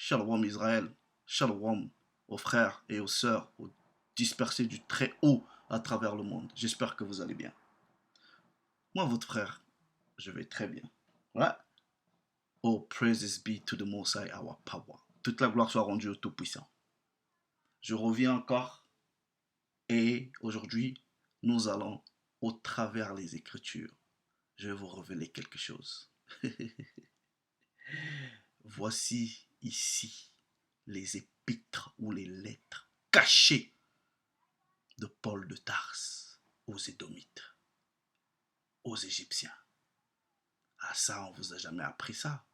Shalom Israël, Shalom aux frères et aux sœurs aux dispersés du très haut à travers le monde. J'espère que vous allez bien. Moi, votre frère, je vais très bien. Ouais. Oh, praises be to the Most High, our power. Toute la gloire soit rendue au Tout-Puissant. Je reviens encore et aujourd'hui, nous allons au travers les Écritures. Je vais vous révéler quelque chose. Voici ici les épîtres ou les lettres cachées de Paul de Tarse aux Édomites, aux Égyptiens. Ah ça, on vous a jamais appris ça.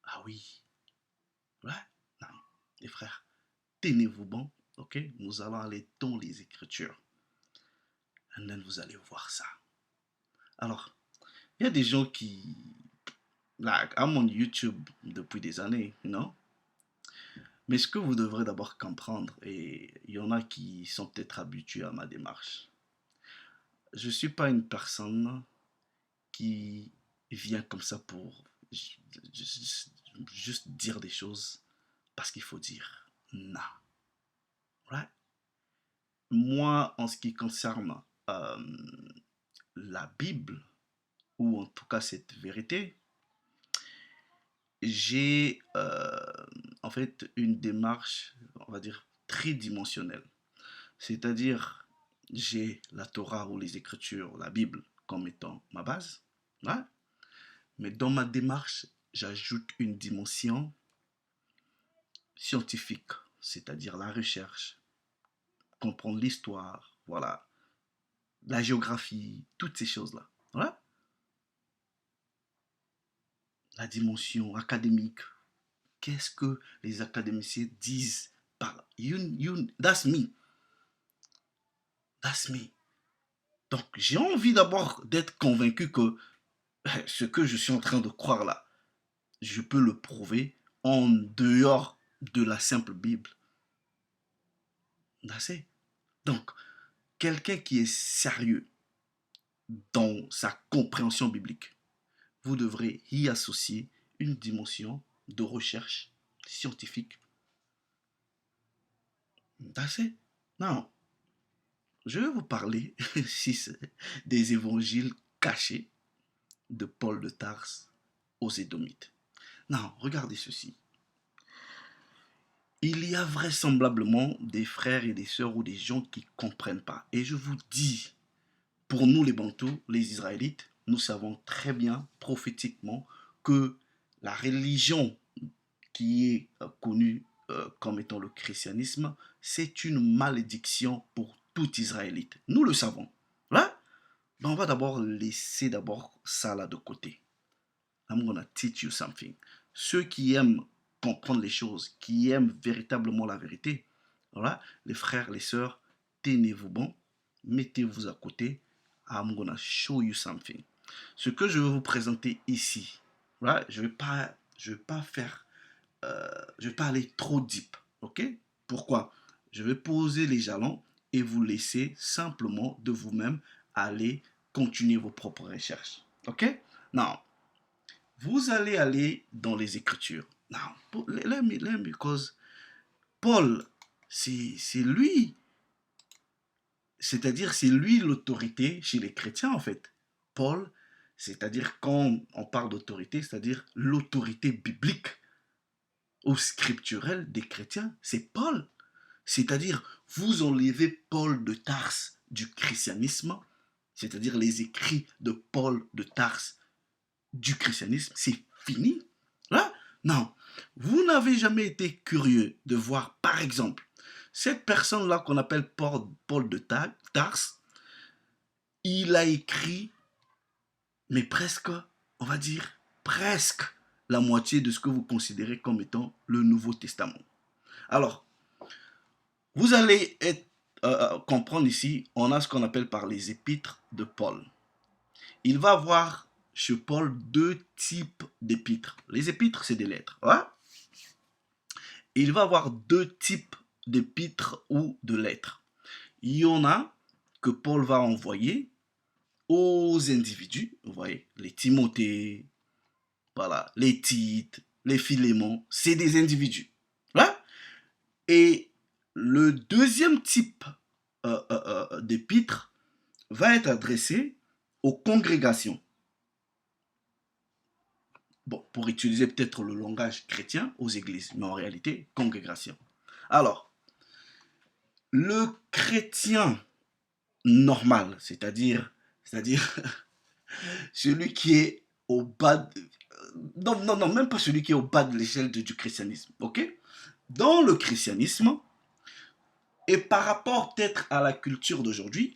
Ah oui, ouais, non, les frères, tenez-vous bon, ok? Nous allons aller dans les Écritures. Et then vous allez voir ça. Alors, il y a des gens qui, là, à mon YouTube depuis des années, non? Mais ce que vous devrez d'abord comprendre, et il y en a qui sont peut-être habitués à ma démarche, je ne suis pas une personne qui vient comme ça pour juste dire des choses parce qu'il faut dire. Non. Ouais. Moi, en ce qui concerne la Bible, ou en tout cas cette vérité, j'ai en fait une démarche, on va dire, tridimensionnelle. C'est-à-dire, j'ai la Torah ou les Écritures, la Bible, comme étant ma base. Ouais. Mais dans ma démarche, j'ajoute une dimension scientifique, c'est-à-dire la recherche, comprendre l'histoire, voilà, la géographie, toutes ces choses-là. Voilà. La dimension académique. Qu'est-ce que les académiciens disent par that's me. That's me. Donc, j'ai envie d'abord d'être convaincu que ce que je suis en train de croire là, je peux le prouver en dehors de la simple Bible. That's it. Donc, quelqu'un qui est sérieux dans sa compréhension biblique, vous devrez y associer une dimension de recherche scientifique. That's it. Non, je vais vous parler des évangiles cachés de Paul de Tarse aux Édomites. Non, regardez ceci. Il y a vraisemblablement des frères et des sœurs ou des gens qui ne comprennent pas. Et je vous dis, pour nous les Bantous, les Israélites, nous savons très bien prophétiquement que la religion qui est connue comme étant le christianisme, c'est une malédiction pour tout Israélite. Nous le savons. Là, ben on va d'abord laisser d'abord ça là de côté. I'm gonna teach you something. Ceux qui aiment comprendre les choses, qui aiment véritablement la vérité, voilà, les frères, les sœurs, tenez-vous bon, mettez-vous à côté. I'm gonna show you something. Ce que je vais vous présenter ici, voilà, je vais pas faire, je vais pas aller trop deep, ok? Pourquoi? Je vais poser les jalons et vous laisser simplement de vous-même aller continuer vos propres recherches, ok? Non, vous allez aller dans les Écritures. Now, let me, because Paul, c'est lui, c'est-à-dire c'est lui l'autorité chez les chrétiens en fait. Paul, c'est-à-dire quand on parle d'autorité, c'est-à-dire l'autorité biblique ou scripturelle des chrétiens, c'est Paul. C'est-à-dire, vous enlevez Paul de Tarse du christianisme, c'est-à-dire les écrits de Paul de Tarse du christianisme, c'est fini. Là, non. Vous n'avez jamais été curieux de voir, par exemple, cette personne-là qu'on appelle Paul de Tarse, il a écrit, mais presque, on va dire, presque la moitié de ce que vous considérez comme étant le Nouveau Testament. Alors, vous allez comprendre ici, on a ce qu'on appelle par les épîtres de Paul. Il va avoir chez Paul deux types d'épîtres. Les épîtres, c'est des lettres. Ouais? Il va avoir deux types d'épîtres ou de lettres. Il y en a que Paul va envoyer aux individus. Vous voyez, les Timothée, voilà, les Tites, les Philémon, c'est des individus. Là. Et le deuxième type d'épître va être adressé aux congrégations. Bon, pour utiliser peut-être le langage chrétien, aux églises, mais en réalité, congrégation. Alors, le chrétien normal, c'est-à-dire celui qui est au bas de, non, même pas celui qui est au bas de l'échelle du christianisme, ok? Dans le christianisme, et par rapport peut-être à la culture d'aujourd'hui,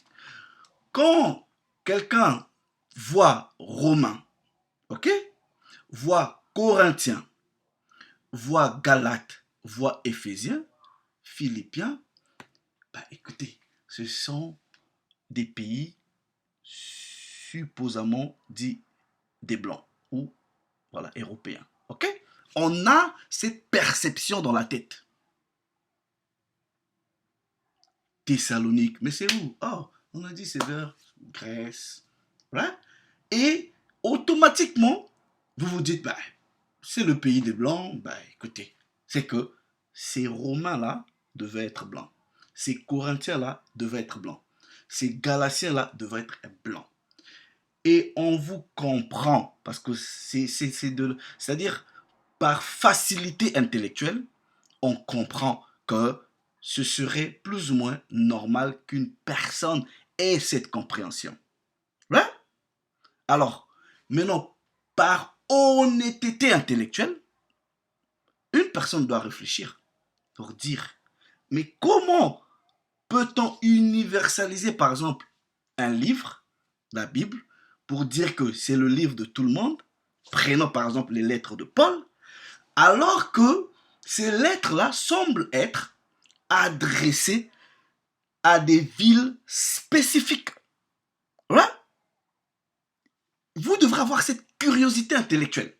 quand quelqu'un voit Romain, ok? Voit Corinthien, voit Galate, voit Éphésiens, Philippiens, bah écoutez, ce sont des pays supposément dits des blancs ou voilà, européens. Ok? On a cette perception dans la tête. Thessalonique, mais c'est où? Oh, on a dit c'est vers Grèce. Right? Et automatiquement, vous vous dites, bah, c'est le pays des blancs. Bah, écoutez, c'est que ces Romains-là devaient être blancs. Ces Corinthiens-là devaient être blancs. Ces Galatiens-là devaient être blancs. Et on vous comprend, parce que c'est-à-dire, par facilité intellectuelle, on comprend que ce serait plus ou moins normal qu'une personne ait cette compréhension. Ouais? Alors, maintenant, par honnêteté intellectuelle, une personne doit réfléchir pour dire, mais comment peut-on universaliser, par exemple, un livre, la Bible, pour dire que c'est le livre de tout le monde, prenons par exemple les lettres de Paul, alors que ces lettres-là semblent être adressées à des villes spécifiques. Voilà. Vous devrez avoir cette curiosité intellectuelle.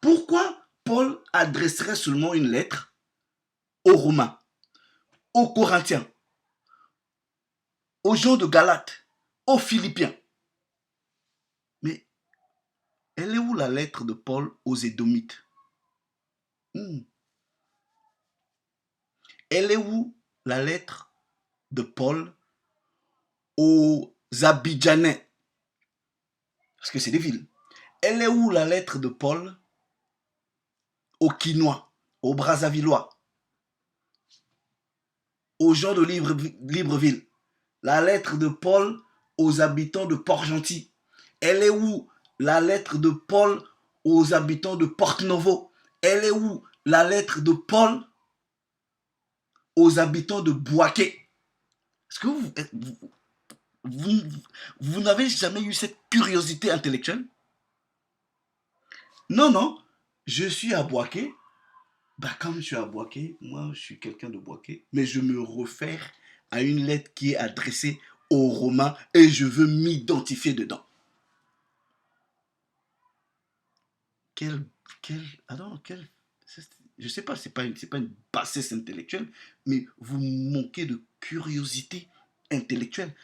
Pourquoi Paul adresserait seulement une lettre aux Romains, aux Corinthiens, aux gens de Galate, aux Philippiens? Mais elle est où la lettre de Paul aux Édomites? Elle est où la lettre de Paul aux Abidjanais? Parce que c'est des villes. Elle est où la lettre de Paul aux Quinois, aux Brazzavillois, aux gens de Libreville? La lettre de Paul aux habitants de Port-Gentil? Elle est où la lettre de Paul aux habitants de Porto-Novo? Elle est où la lettre de Paul aux habitants de Boaké? Est-ce que vous n'avez jamais eu cette curiosité intellectuelle? Non, je suis à Boaké. Bah, comme je suis à Boaké, moi je suis quelqu'un de Boaké, mais je me réfère à une lettre qui est adressée aux Romains et je veux m'identifier dedans. Quel, je sais pas, c'est pas une bassesse intellectuelle, mais vous manquez de curiosité intellectuelle.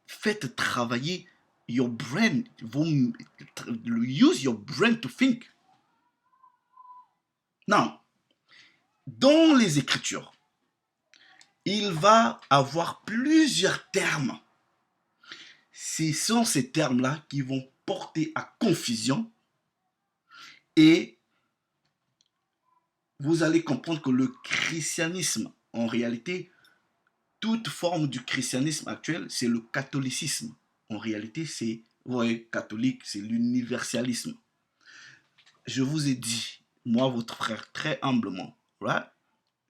Faites travailler your brain, use your brain to think. Non, dans les Écritures, il va avoir plusieurs termes. Ce sont ces termes-là qui vont porter à confusion et vous allez comprendre que le christianisme, en réalité, toute forme du christianisme actuel, c'est le catholicisme. En réalité, c'est, vous voyez, catholique, c'est l'universalisme. Je vous ai dit, moi, votre frère, très humblement, right?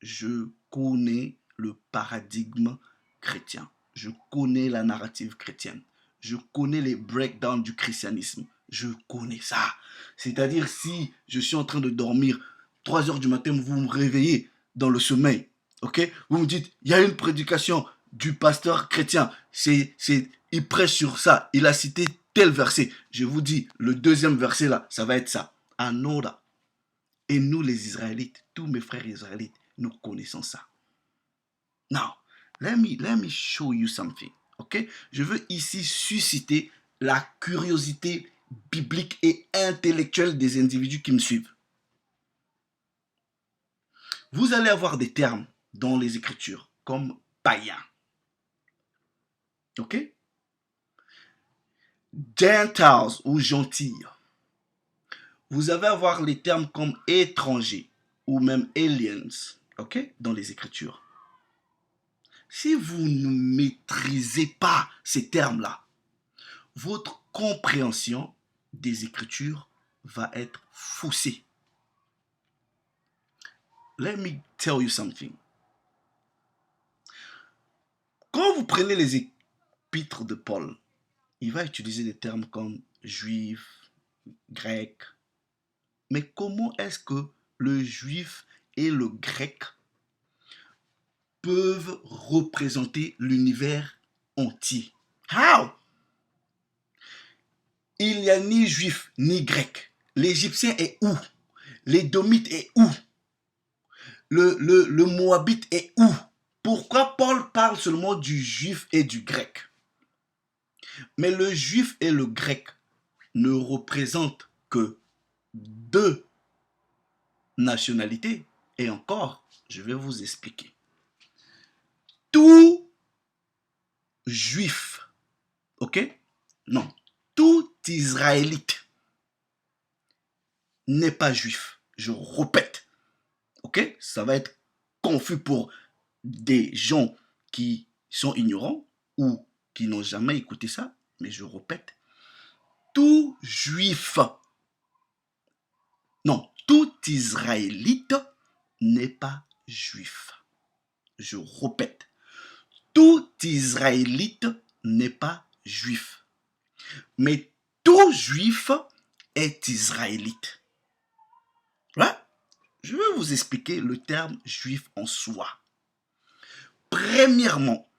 Je connais le paradigme chrétien. Je connais la narrative chrétienne. Je connais les breakdowns du christianisme. Je connais ça. C'est-à-dire, si je suis en train de dormir, 3 heures du matin, vous me réveillez dans le sommeil. Ok? Vous me dites, il y a une prédication du pasteur chrétien. Il prêche sur ça. Il a cité tel verset. Je vous dis, le deuxième verset là, ça va être ça. Anoda. Et nous, les Israélites, tous mes frères israélites, nous connaissons ça. Now, let me show you something. Ok? Je veux ici susciter la curiosité biblique et intellectuelle des individus qui me suivent. vous allez avoir des termes dans les Écritures comme païen. Ok? Gentiles ou gentils. Vous allez avoir les termes comme étrangers ou même aliens. Ok? Dans les Écritures. Si vous ne maîtrisez pas ces termes-là, votre compréhension des Écritures va être faussée. Let me tell you something. Quand vous prenez les épîtres de Paul, il va utiliser des termes comme juif, grec. Mais comment est-ce que le juif et le grec peuvent représenter l'univers entier? How? Il n'y a ni juif ni grec. L'Égyptien est où? L'Édomite est où? Le Moabite est où? Pourquoi Paul parle seulement du juif et du grec? Mais le juif et le grec ne représentent que deux nationalités. Et encore, je vais vous expliquer. Tout juif, ok? Non, tout israélite n'est pas juif. Je répète, ok? Ça va être confus pour des gens qui sont ignorants ou qui n'ont jamais écouté ça, mais je répète, tout juif, non, tout israélite n'est pas juif. Je répète, tout israélite n'est pas juif. Mais tout juif est israélite. Ouais? Je vais vous expliquer le terme juif en soi. Premièrement,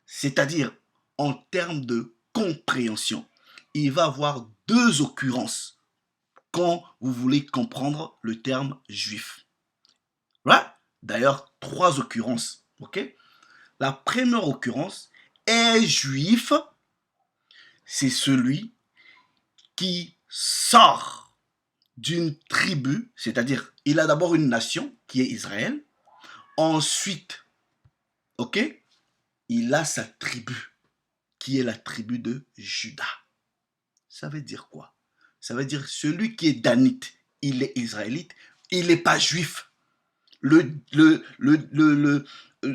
c'est-à-dire en termes de compréhension, il va y avoir deux occurrences quand vous voulez comprendre le terme juif. Ouais? D'ailleurs, trois occurrences. Ok? La première occurrence est juif, c'est celui qui sort d'une tribu, c'est-à-dire il a d'abord une nation qui est Israël, ensuite, ok, il a sa tribu qui est la tribu de Juda. Ça veut dire quoi? Ça veut dire celui qui est danite, il est israélite, il n'est pas juif.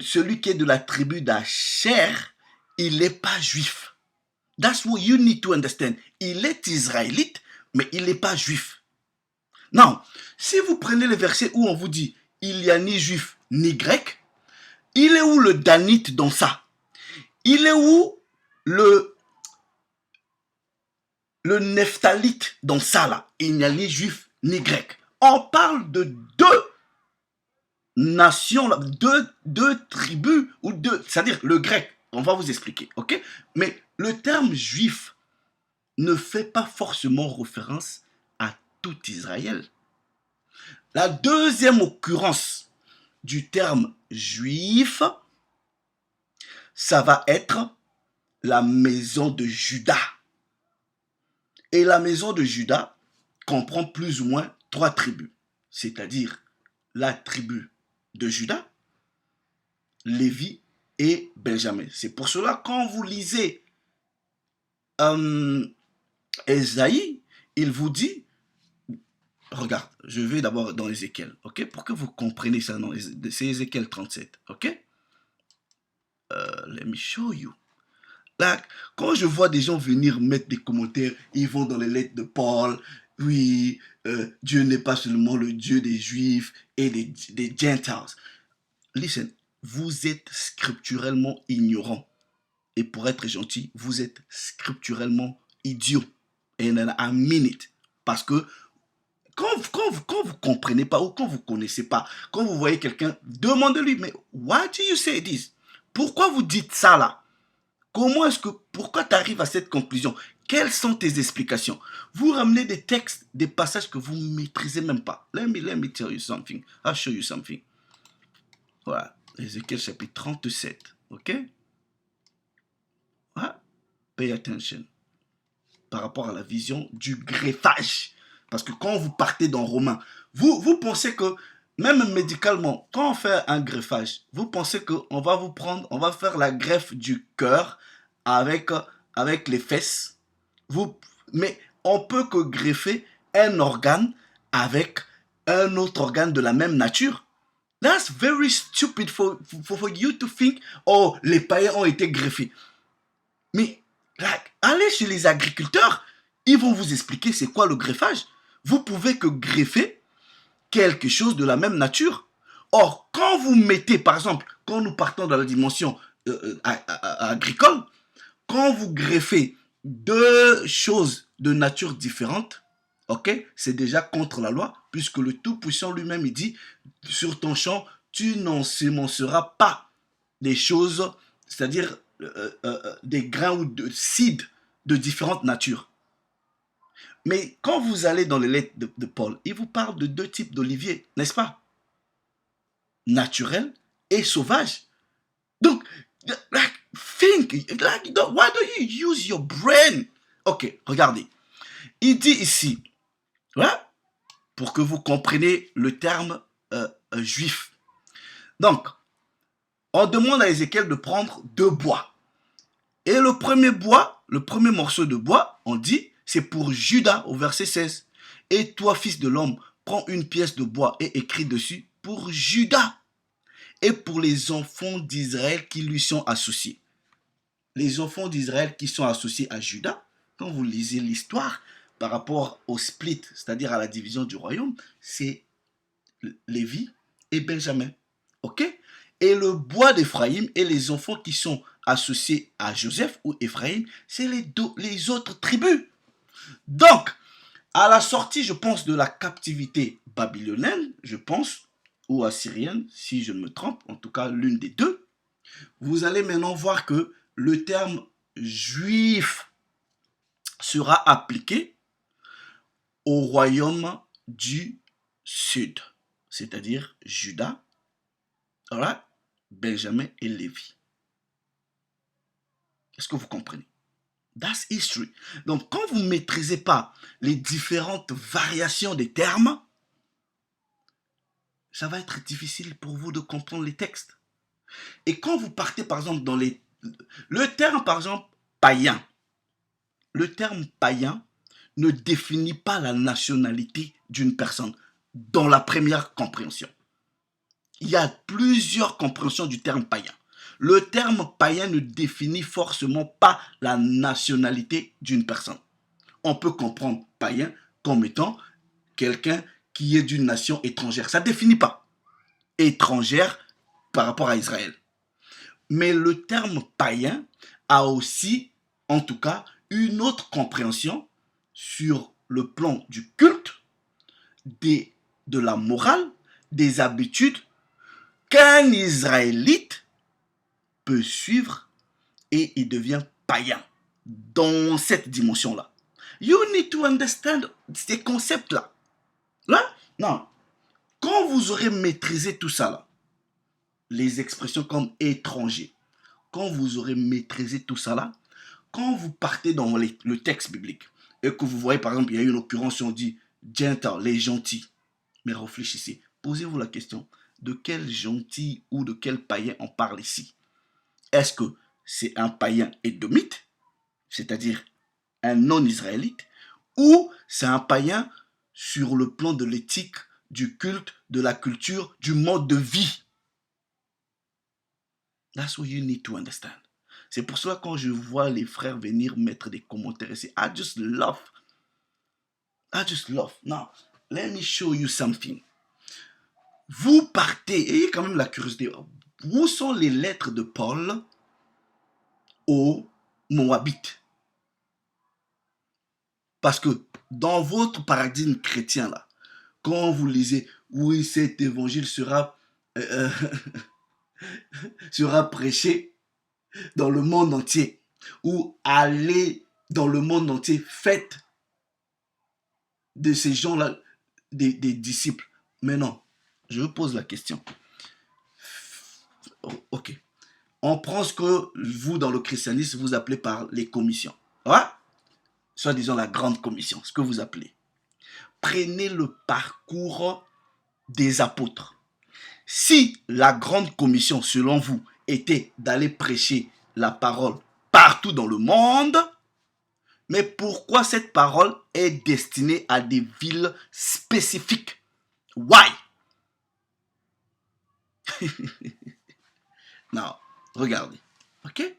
Celui qui est de la tribu d'Asher, il n'est pas juif. That's what you need to understand. Il est israélite, mais il n'est pas juif. Non, si vous prenez le verset où on vous dit il n'y a ni juif ni grec, il est où le danite dans ça? Il est où le nephthalite dans ça là? Il n'y a ni juif ni grec. On parle de deux nations, deux tribus, ou deux, c'est-à-dire le grec. On va vous expliquer, ok? Mais le terme juif ne fait pas forcément référence à tout Israël. La deuxième occurrence du terme juif, ça va être la maison de Juda. Et la maison de Juda comprend plus ou moins trois tribus, c'est-à-dire la tribu de Juda, Lévi et Benjamin. C'est pour cela quand vous lisez Ésaïe, il vous dit, regarde, je vais d'abord dans Ézéchiel, ok, pour que vous compreniez ça, c'est Ézéchiel 37, ok. Let me show you. Là, quand je vois des gens venir mettre des commentaires, ils vont dans les lettres de Paul, oui, Dieu n'est pas seulement le Dieu des Juifs et des Gentiles. Listen, vous êtes scripturellement ignorant. Et pour être gentil, vous êtes scripturellement idiot. And I mean it. Parce que quand vous comprenez pas ou quand vous connaissez pas, quand vous voyez quelqu'un, demandez-lui, mais why do you say this? Pourquoi vous dites ça là? Pourquoi tu arrives à cette conclusion? Quelles sont tes explications? Vous ramenez des textes, des passages que vous ne maîtrisez même pas. Let me tell you something. I'll show you something. Voilà. Ézéchiel chapitre 37. Ok? Voilà. Pay attention. Par rapport à la vision du greffage. Parce que quand vous partez dans Romains, vous pensez que même médicalement, quand on fait un greffage, vous pensez qu'on va vous prendre, on va faire la greffe du cœur avec, avec les fesses. Vous, mais on peut que greffer un organe avec un autre organe de la même nature. That's very stupid for you to think, oh, les païens ont été greffés. Mais like, allez chez les agriculteurs, ils vont vous expliquer c'est quoi le greffage. Vous pouvez que greffer quelque chose de la même nature. Or, quand vous mettez, par exemple, quand nous partons dans la dimension agricole, quand vous greffez deux choses de nature différente, ok, c'est déjà contre la loi, puisque le Tout-Puissant lui-même, il dit, sur ton champ, tu n'ensemenceras pas des choses, c'est-à-dire des grains ou de seeds de différentes natures. Mais quand vous allez dans les lettres de Paul, il vous parle de deux types d'oliviers, n'est-ce pas? Naturel et sauvage. Donc, like, think, like, why don't you use your brain? Ok, regardez. Il dit ici, hein, pour que vous compreniez le terme juif. Donc, on demande à Ézéchiel de prendre deux bois. Et le premier bois, le premier morceau de bois, on dit, c'est pour Judas au verset 16. Et toi, fils de l'homme, prends une pièce de bois et écris dessus pour Judas et pour les enfants d'Israël qui lui sont associés. Les enfants d'Israël qui sont associés à Judas, quand vous lisez l'histoire par rapport au split, c'est-à-dire à la division du royaume, c'est Lévi et Benjamin. Ok? Et le bois d'Éphraïm et les enfants qui sont associés à Joseph ou Éphraïm, c'est les autres tribus. Donc, à la sortie, je pense, de la captivité babylonienne, je pense, ou assyrienne, si je ne me trompe, en tout cas l'une des deux, vous allez maintenant voir que le terme juif sera appliqué au royaume du sud, c'est-à-dire Juda, right, Benjamin et Lévi. Est-ce que vous comprenez? That's history. Donc, quand vous ne maîtrisez pas les différentes variations des termes, ça va être difficile pour vous de comprendre les textes. Et quand vous partez, par exemple, dans les... Le terme, par exemple, païen. Le terme païen ne définit pas la nationalité d'une personne dans la première compréhension. Il y a plusieurs compréhensions du terme païen. Le terme païen ne définit forcément pas la nationalité d'une personne. On peut comprendre païen comme étant quelqu'un qui est d'une nation étrangère. Ça ne définit pas étrangère par rapport à Israël. Mais le terme païen a aussi, en tout cas, une autre compréhension sur le plan du culte, de la morale, des habitudes qu'un Israélite peut suivre et il devient païen dans cette dimension-là. You need to understand ces concepts-là. Là, non. Quand vous aurez maîtrisé tout ça, là, les expressions comme étranger, quand vous aurez maîtrisé tout ça, là, quand vous partez dans le texte biblique et que vous voyez, par exemple, il y a une occurrence, on dit gentle, les gentils. Mais réfléchissez, posez-vous la question, de quel gentil ou de quel païen on parle ici? Est-ce que c'est un païen édomite, c'est-à-dire un non-israélite, ou c'est un païen sur le plan de l'éthique, du culte, de la culture, du mode de vie? That's what you need to understand. C'est pour cela quand je vois les frères venir mettre des commentaires ici, I just love. Now, let me show you something. Vous partez, ayez quand même la curiosité. Où sont les lettres de Paul aux Moabites? Parce que dans votre paradigme chrétien, là, quand vous lisez, oui, cet évangile sera, sera prêché dans le monde entier, ou aller dans le monde entier, faites de ces gens-là des disciples. Mais non, je vous pose la question. Ok. On prend ce que vous, dans le christianisme, vous appelez par les commissions. Ouais? Soit disons la grande commission, ce que vous appelez. Prenez le parcours des apôtres. si la grande commission, selon vous, était d'aller prêcher la parole partout dans le monde, mais pourquoi cette parole est destinée à des villes spécifiques? Why? Non, regardez, ok?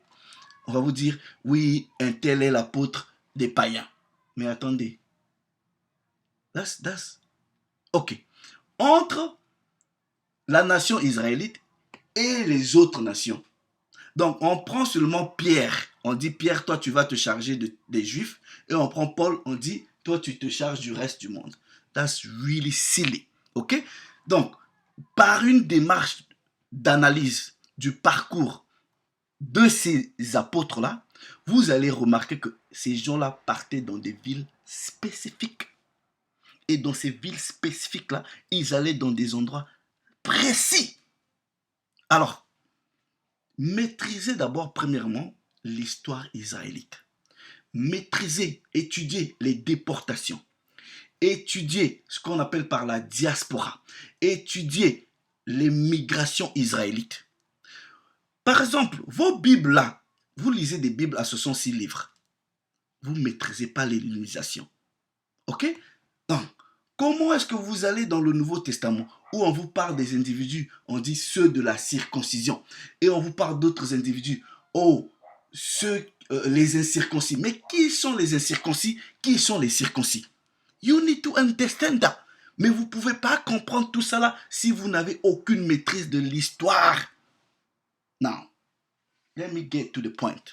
On va vous dire, oui, un tel est l'apôtre des païens. Mais attendez, ok. Entre la nation israélite et les autres nations. Donc, on prend seulement Pierre. On dit, Pierre, toi, tu vas te charger des Juifs. Et on prend Paul, on dit, toi, tu te charges du reste du monde. That's really silly. OK? Donc, par une démarche d'analyse du parcours de ces apôtres-là, vous allez remarquer que ces gens-là partaient dans des villes spécifiques. Et dans ces villes spécifiques-là, ils allaient dans des endroits précis. Alors, maîtrisez d'abord, premièrement, l'histoire israélite. Maîtrisez, étudiez les déportations. Étudiez ce qu'on appelle par la diaspora. Étudiez les migrations israélites. Par exemple, vos Bibles là, vous lisez des Bibles à 66 livres. Vous ne maîtrisez pas l'hellénisation. Ok? Donc, comment est-ce que vous allez dans le Nouveau Testament où on vous parle des individus, on dit ceux de la circoncision. Et on vous parle d'autres individus, oh, ceux, les incirconcis. Mais qui sont les incirconcis? Qui sont les circoncis? You need to understand that. Mais vous ne pouvez pas comprendre tout ça là si vous n'avez aucune maîtrise de l'histoire. Now, let me get to the point.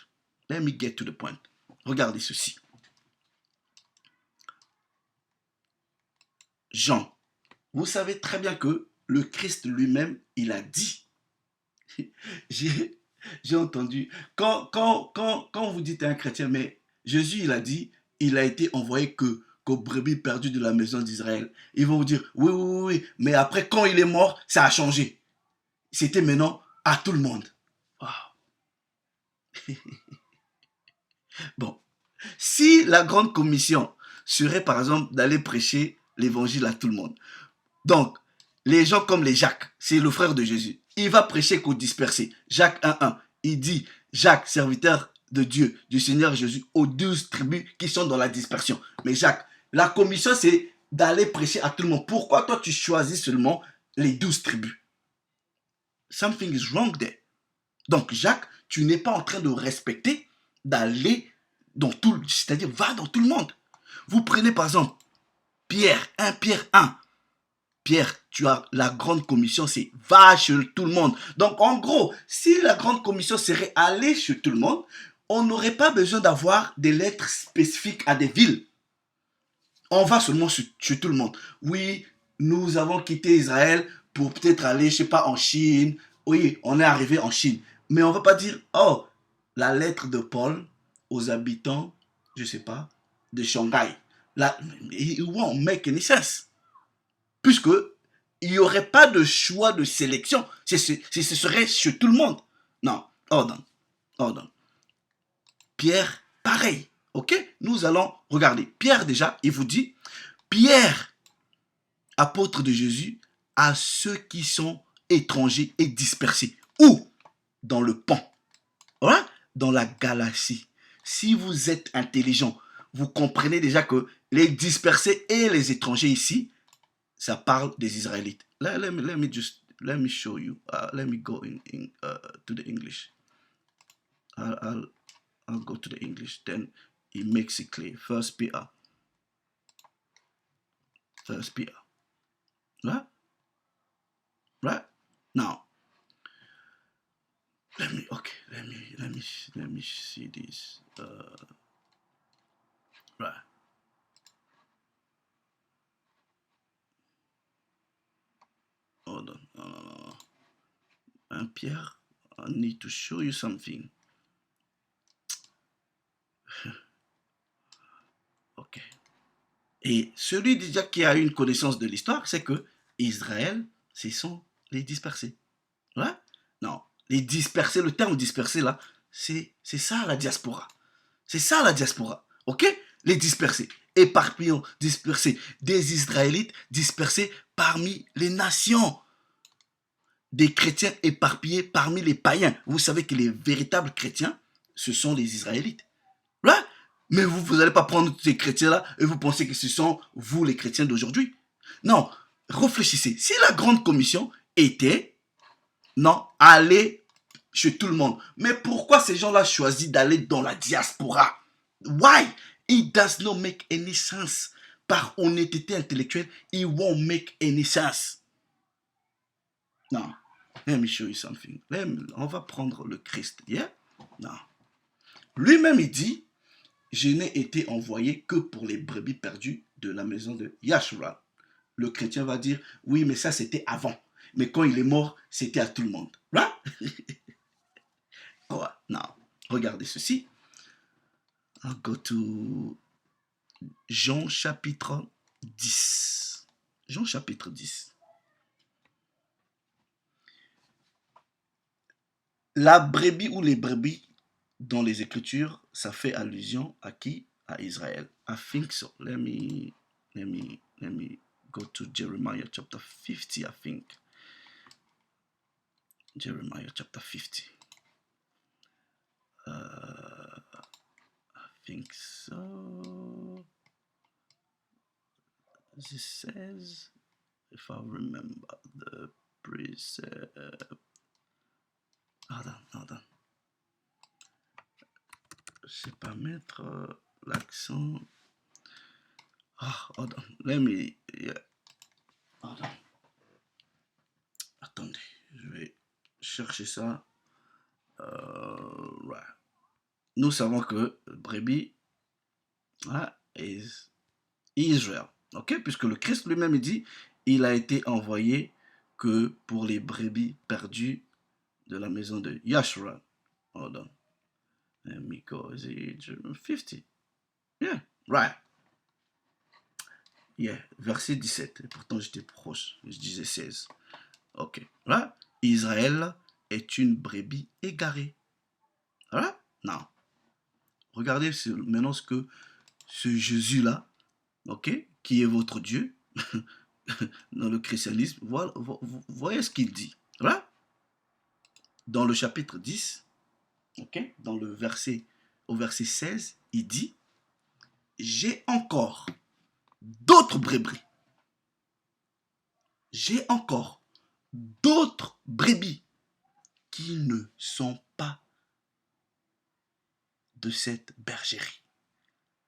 Let me get to the point. Regardez ceci. Jean, vous savez très bien que le Christ lui-même, il a dit. J'ai entendu. Quand vous dites à un chrétien, mais Jésus, il a dit, il a été envoyé qu'aux brebis perdues de la maison d'Israël. Ils vont vous dire, oui, oui, oui, oui, mais après, quand il est mort, ça a changé. C'était maintenant à tout le monde. Wow. Bon. Si la grande commission serait, par exemple, d'aller prêcher l'évangile à tout le monde, donc, les gens comme les Jacques, c'est le frère de Jésus, il va prêcher qu'aux dispersés. Jacques 1.1, il dit, Jacques, serviteur de Dieu, du Seigneur Jésus, aux 12 tribus qui sont dans la dispersion. Mais Jacques, la commission, c'est d'aller prêcher à tout le monde. Pourquoi toi, tu choisis seulement les 12 tribus? Something is wrong there. Donc, Jacques, tu n'es pas en train de respecter d'aller dans tout, c'est-à-dire va dans tout le monde. Vous prenez par exemple Pierre, 1 Pierre 1. Pierre, tu as la grande commission, c'est va chez tout le monde. Donc en gros, si la grande commission serait aller chez tout le monde, on n'aurait pas besoin d'avoir des lettres spécifiques à des villes. On va seulement chez tout le monde. Oui, nous avons quitté Israël pour peut-être aller, je sais pas, en Chine. Oui, on est arrivé en Chine. Mais on ne va pas dire, oh, la lettre de Paul aux habitants, je sais pas, de Shanghai. Là, it won't make any sense. Puisque il n'y aurait pas de choix de sélection. Ce serait chez tout le monde. Non, hold on. Pierre, pareil. Ok? Nous allons regarder. Pierre, déjà, il vous dit, Pierre, apôtre de Jésus, à ceux qui sont étrangers et dispersés. Où? Dans le pan. Hein? Dans la galaxie. Si vous êtes intelligent, vous comprenez déjà que les dispersés et les étrangers ici, ça parle des Israélites. Let me show you. Let me go to the English. I'll go to the English. Then it makes it clear. First Peter. Right? Now, let me see this. Right. Hold on. Pierre, I need to show you something. Ok. Et celui déjà qui a une connaissance de l'histoire, c'est que Israël, ce sont les dispersés. Ouais? Non, les dispersés, le terme dispersé là, c'est ça la diaspora. C'est ça la diaspora. Ok? Les dispersés, éparpillés, dispersés, des Israélites dispersés parmi les nations. des chrétiens éparpillés parmi les païens. Vous savez que les véritables chrétiens, ce sont les Israélites. Là, mais vous n'allez pas prendre ces chrétiens-là et vous pensez que ce sont vous les chrétiens d'aujourd'hui. Non, réfléchissez. Si la grande commission était, non, aller chez tout le monde. Mais pourquoi ces gens-là choisissent d'aller dans la diaspora? Why? It does not make any sense. Par honnêteté intellectuelle, it won't make any sense. Non. Let me show you something. On va prendre le Christ. Yeah? Non. Lui-même, il dit, je n'ai été envoyé que pour les brebis perdues de la maison de Yahshua. Le chrétien va dire, oui, mais ça, c'était avant. Mais quand il est mort, c'était à tout le monde. Right? Ouais, non. Regardez ceci. I'll go to Jean chapitre 10. Jean chapitre 10. La brebis ou les brebis dans les Écritures, ça fait allusion à qui? À Israël. I think so. Let me go to Jeremiah chapter 50, I think. Jeremiah chapter 50. I think so. This says, if I remember the precept. Hold on. Je sais pas mettre l'accent. Hold on. Let me. Yeah. Hold on. Attendez, je vais chercher ça. Right. Nous savons que brebis is Israel. Ok, puisque le Christ lui-même dit, il a été envoyé que pour les brebis perdues de la maison de Yahshua. Hold on. Let me go. Is it 50? Yeah, right. Yeah, verset 17. Et pourtant, j'étais proche. Je disais 16. Ok. Right? Israël est une brebis égarée. Right? Non. Regardez maintenant ce Jésus-là, ok, qui est votre Dieu, dans le christianisme, voyez ce qu'il dit. Right? Dans le chapitre 10, ok, au verset 16, il dit, j'ai encore d'autres brebis. J'ai encore d'autres brebis qui ne sont pas de cette bergerie.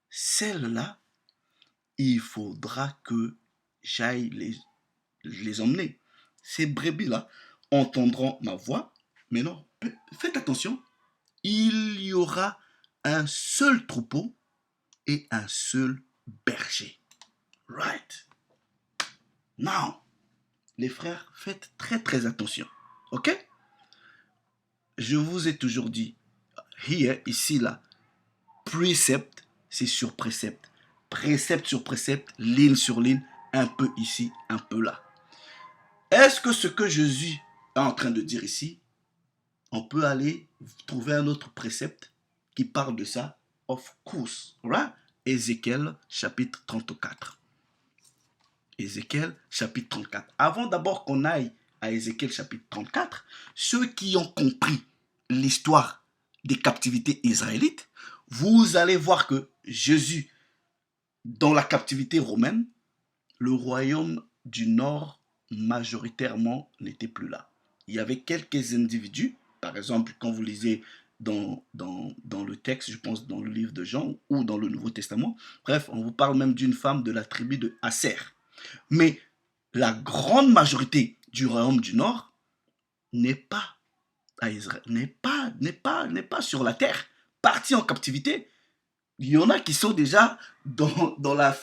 Celles-là, il faudra que j'aille les emmener. Ces brebis-là entendront ma voix. Mais non, faites attention. Il y aura un seul troupeau et un seul berger. Right. Now, les frères, faites très très attention. Ok? Je vous ai toujours dit, here, ici, là, précepte, c'est sur précepte. Précepte sur précepte, ligne sur ligne, un peu ici, un peu là. Est-ce que ce que Jésus est en train de dire ici, on peut aller trouver un autre précepte qui parle de ça? Of course, right? Ézéchiel chapitre 34. Ézéchiel chapitre 34. Avant d'abord qu'on aille à Ézéchiel chapitre 34, ceux qui ont compris l'histoire des captivités israélites, vous allez voir que Jésus, dans la captivité romaine, le royaume du Nord majoritairement n'était plus là. Il y avait quelques individus, par exemple, quand vous lisez dans le texte, je pense dans le livre de Jean ou dans le Nouveau Testament, bref, on vous parle même d'une femme de la tribu de Asser. Mais la grande majorité du royaume du Nord n'est pas à Israël, n'est pas sur la terre, parti en captivité. Il y en a qui sont déjà dans la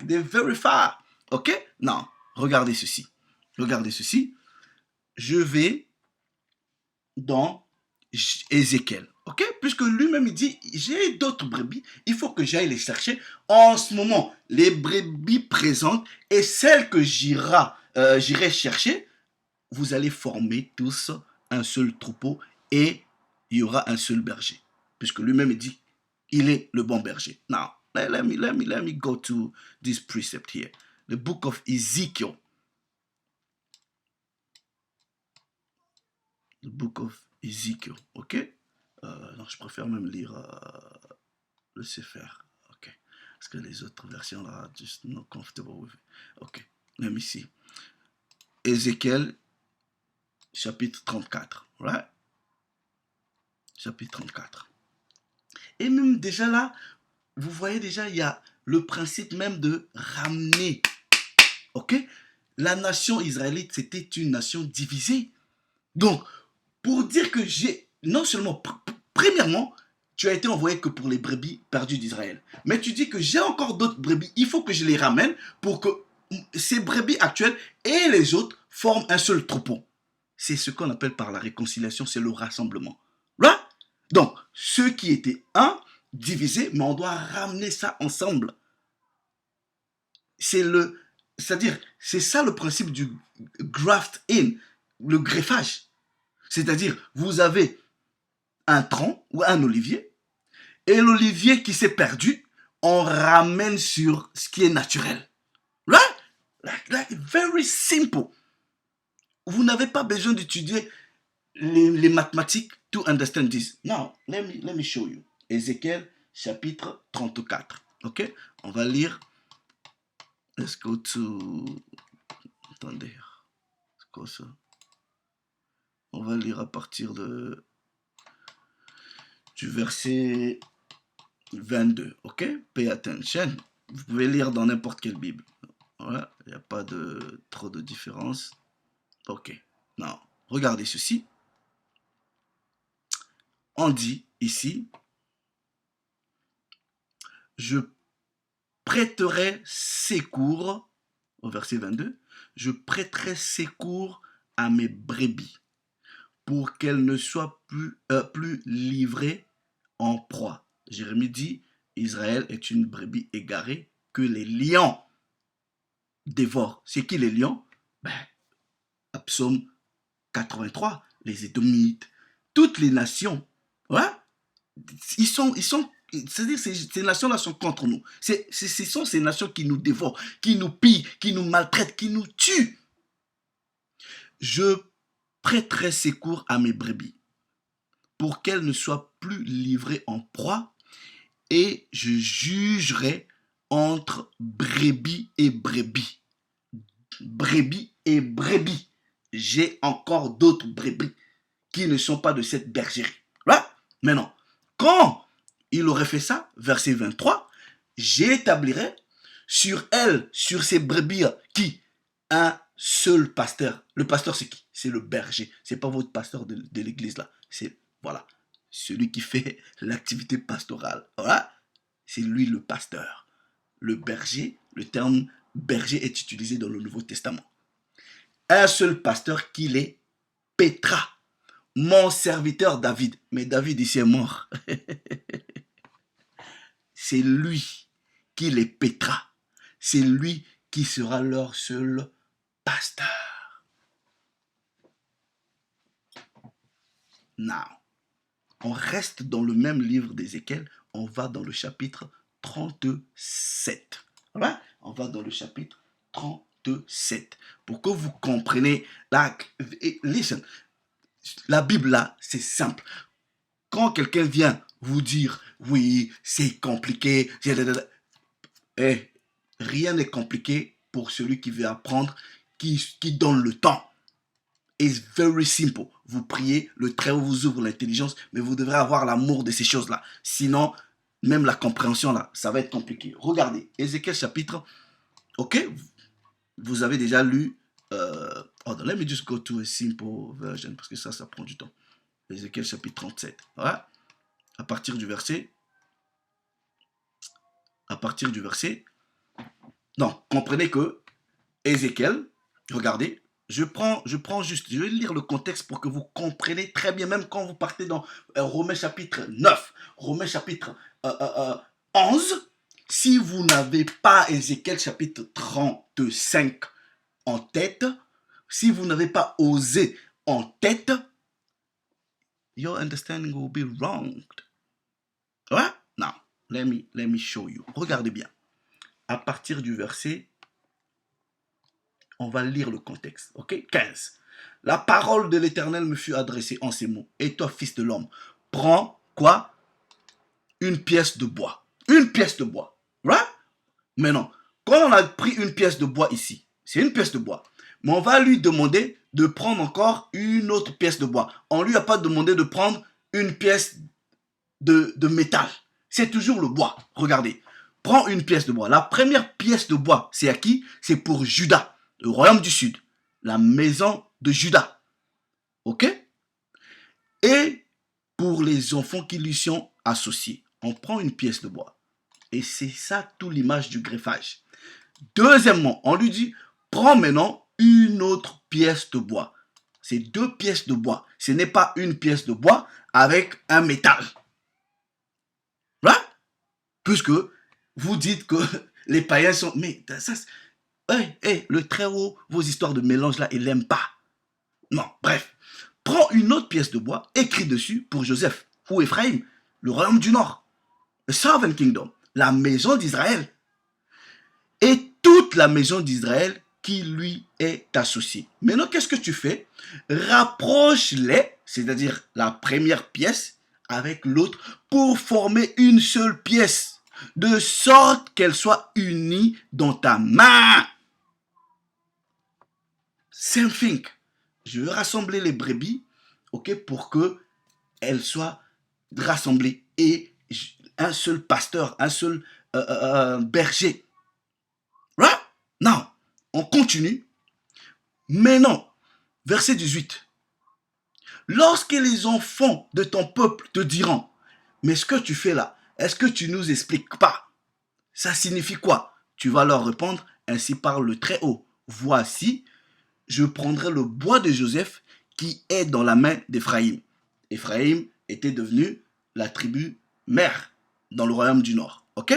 they're very far. Ok? Non, regardez ceci. Regardez ceci. Je vais dans Ézéchiel. Ok? Puisque lui-même il dit, j'ai d'autres brebis, il faut que j'aille les chercher. En ce moment, les brebis présentes et celles que j'irai chercher, vous allez former tous un seul troupeau et il y aura un seul berger. Puisque lui-même il dit, il est le bon berger. Now, let me go to this precept here. The book of Ezekiel. The book of Ezekiel, ok? Non, je préfère même lire le Sefer, ok? Parce que les autres versions là, just not comfortable with it. Ok, let me see. Ézéchiel, chapitre 34, right? Chapitre 34. Et même déjà là, vous voyez déjà, il y a le principe même de ramener, ok? La nation israélite, c'était une nation divisée. Donc, pour dire que j'ai, non seulement, premièrement, tu as été envoyé que pour les brebis perdues d'Israël. Mais tu dis que j'ai encore d'autres brebis, il faut que je les ramène pour que ces brebis actuelles et les autres forment un seul troupeau. C'est ce qu'on appelle par la réconciliation, c'est le rassemblement. Là, donc, ceux qui étaient un, divisés, mais on doit ramener ça ensemble. C'est-à-dire, c'est ça le principe du graft in, le greffage. C'est-à-dire, vous avez un tronc ou un olivier, et l'olivier qui s'est perdu, on ramène sur ce qui est naturel. Right? Like very simple. Vous n'avez pas besoin d'étudier les mathématiques to understand this. Now, let me show you. Ézéchiel, chapitre 34. Ok? On va lire. Let's go to... Attendez. C'est quoi ça? On va lire à partir du verset 22. Ok? Pay attention. Vous pouvez lire dans n'importe quelle Bible. Voilà. Il n'y a pas trop de différence. Ok. Non. Regardez ceci. On dit ici, je prêterai secours, au verset 22, je prêterai secours à mes brebis pour qu'elles ne soient plus livrées en proie. Jérémie dit, Israël est une brebis égarée que les lions dévorent. C'est qui les lions? Psaume 83, les Édomites, toutes les nations, ouais, c'est-à-dire ces nations-là sont contre nous. Ce sont ces nations qui nous dévorent, qui nous pillent, qui nous maltraitent, qui nous tuent. Je prêterai secours à mes brebis pour qu'elles ne soient plus livrées en proie et je jugerai entre brebis et brebis. Brebis et brebis. J'ai encore d'autres brebis qui ne sont pas de cette bergerie. Là, maintenant, quand il aurait fait ça, verset 23, j'établirai sur elle, sur ces brebis qui, un seul pasteur. Le pasteur, c'est qui? C'est le berger. C'est pas votre pasteur de l'église là. C'est, voilà, celui qui fait l'activité pastorale. Voilà, c'est lui le pasteur. Le berger, le terme berger est utilisé dans le Nouveau Testament. Un seul pasteur qui les paîtra. Mon serviteur David. Mais David ici est mort. C'est lui qui les paîtra. C'est lui qui sera leur seul pasteur. Now, on reste dans le même livre d'Ézéchiel. On va dans le chapitre 37. Right? On va dans le chapitre 37. Pour que vous compreniez. Listen. La Bible là, c'est simple. Quand quelqu'un vient vous dire, oui, c'est compliqué, rien n'est compliqué pour celui qui veut apprendre, qui donne le temps. It's very simple. Vous priez, le Très-Haut vous ouvre l'intelligence, mais vous devrez avoir l'amour de ces choses-là. Sinon, même la compréhension là, ça va être compliqué. Regardez, Ézéchiel chapitre, ok, vous avez déjà lu, let me just go to a simple version, parce que ça prend du temps. Ézéchiel chapitre 37. Ouais. À partir du verset. Donc, comprenez que Ézéchiel, regardez, je prends juste, je vais lire le contexte pour que vous compreniez très bien, même quand vous partez dans Romains chapitre 9, Romains chapitre 11, si vous n'avez pas Ézéchiel chapitre 35 en tête, si vous n'avez pas osé en tête, your understanding will be wrong. Ouais? Now, let me show you. Regardez bien. À partir du verset, on va lire le contexte. Ok? 15. La parole de l'Éternel me fut adressée en ces mots. Et toi, fils de l'homme, prends quoi? Une pièce de bois. Une pièce de bois. Right? Maintenant, quand on a pris une pièce de bois ici, c'est une pièce de bois. Mais on va lui demander de prendre encore une autre pièce de bois. On ne lui a pas demandé de prendre une pièce de métal. C'est toujours le bois. Regardez. Prends une pièce de bois. La première pièce de bois, c'est à qui? C'est pour Juda, le royaume du sud. La maison de Juda. Ok? Et pour les enfants qui lui sont associés, on prend une pièce de bois. Et c'est ça tout l'image du greffage. Deuxièmement, on lui dit, prends maintenant une autre pièce de bois. C'est deux pièces de bois. Ce n'est pas une pièce de bois avec un métal. Right? Puisque vous dites que les païens sont... Mais ça, le Très-Haut, vos histoires de mélange là, il n'aime pas. Non, bref. Prends une autre pièce de bois, écrit dessus pour Joseph ou Ephraim, le royaume du Nord, le Southern Kingdom, la maison d'Israël. Et toute la maison d'Israël qui lui est associée. Maintenant, qu'est-ce que tu fais? Rapproche-les, c'est-à-dire la première pièce avec l'autre, pour former une seule pièce, de sorte qu'elle soit unie dans ta main. Same thing. Je veux rassembler les brebis, ok, pour que elles soient rassemblées et un seul pasteur, un seul berger. Right? Now, on continue. Maintenant, verset 18. Lorsque les enfants de ton peuple te diront, mais ce que tu fais là, est-ce que tu nous expliques pas? Ça signifie quoi? Tu vas leur répondre, ainsi parle le Très-Haut. Voici, je prendrai le bois de Joseph qui est dans la main d'Éphraïm. Éphraïm était devenu la tribu mère dans le royaume du Nord. Ok?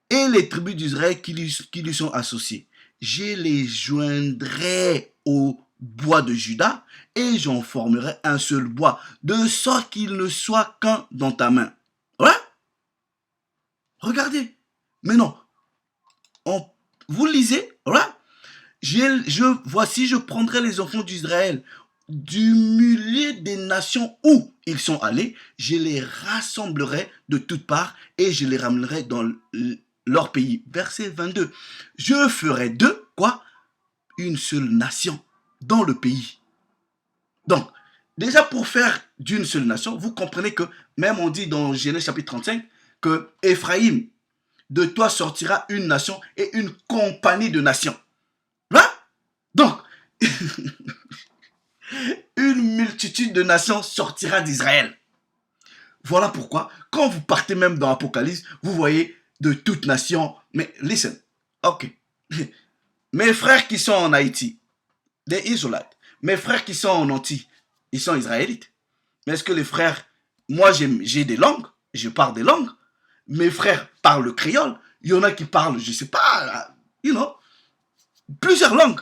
Et les tribus d'Israël qui lui sont associées. Je les joindrai au bois de Juda et j'en formerai un seul bois, de sorte qu'il ne soit qu'un dans ta main. Ouais? Regardez. Mais non. Vous lisez, ouais? Voici, je prendrai les enfants d'Israël du milieu des nations où ils sont allés, je les rassemblerai de toutes parts et je les ramènerai dans leur pays. Verset 22. Je ferai d'eux, quoi? Une seule nation dans le pays. Donc, déjà pour faire d'une seule nation, vous comprenez que, même on dit dans Genèse chapitre 35, que Éphraïm, de toi sortira une nation et une compagnie de nations. Là? Donc, une multitude de nations sortira d'Israël. Voilà pourquoi, quand vous partez même dans l'Apocalypse, vous voyez de toutes nations. Mais listen, ok. Mes frères qui sont en Haïti, les Israélites, mes frères qui sont en Antilles, ils sont israélites. Mais est-ce que les frères, moi j'ai des langues, je parle des langues, mes frères parlent le créole, il y en a qui parlent, je sais pas, plusieurs langues.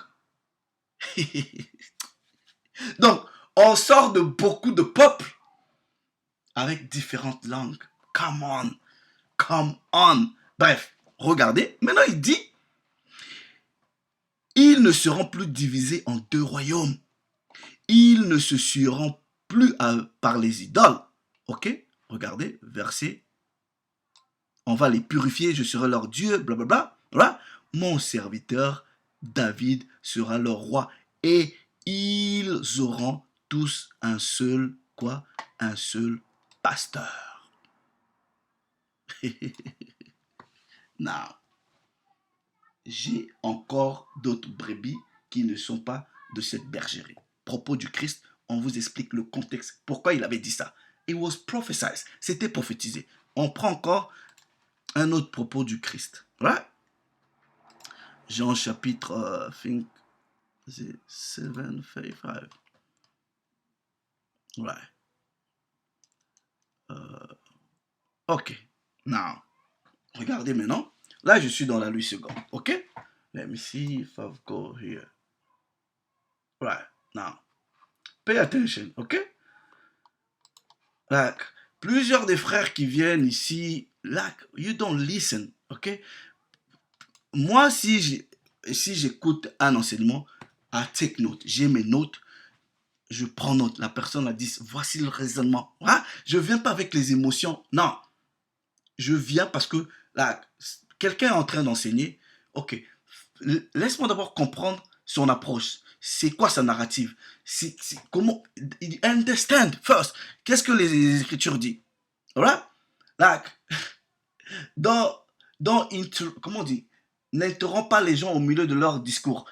Donc, on sort de beaucoup de peuples avec différentes langues. Come on, come on. Bref, regardez, maintenant il dit, ils ne seront plus divisés en deux royaumes. Ils ne se sueront plus par les idoles. Ok? Regardez, verset. On va les purifier, je serai leur Dieu, blablabla. Voilà. Mon serviteur David sera leur roi. Et ils auront tous un seul, quoi? Un seul pasteur. Non. J'ai encore d'autres brebis qui ne sont pas de cette bergerie. Propos du Christ, on vous explique le contexte, pourquoi il avait dit ça. It was prophesied, c'était prophétisé. On prend encore un autre propos du Christ. Right? Jean chapitre, I think, 7:35. Right. Ok. Now, regardez maintenant. Là, je suis dans la Louis II. Ok? Let me see if I've go here. Right. Now, pay attention. Ok? Like, plusieurs des frères qui viennent ici, like, you don't listen. Ok? Moi, si j'écoute un enseignement, I take note. J'ai mes notes. Je prends note. La personne a dit, voici le raisonnement. Ah, je ne viens pas avec les émotions. Non. Je viens parce que là, quelqu'un est en train d'enseigner. Ok. Laisse-moi d'abord comprendre son approche. C'est quoi sa narrative? Comment? Understand first. Qu'est-ce que les Écritures disent? Alright? Like, dans, comment on dit? N'interromps pas les gens au milieu de leur discours.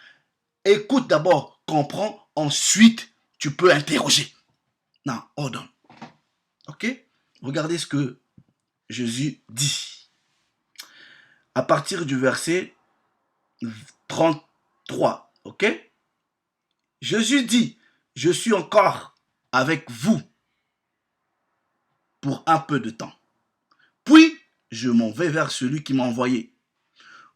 Écoute d'abord, comprends, ensuite tu peux interroger. Non, hold on. Ok? Regardez ce que Jésus dit. À partir du verset 33, ok? Jésus dit, je suis encore avec vous pour un peu de temps. Puis, je m'en vais vers celui qui m'a envoyé.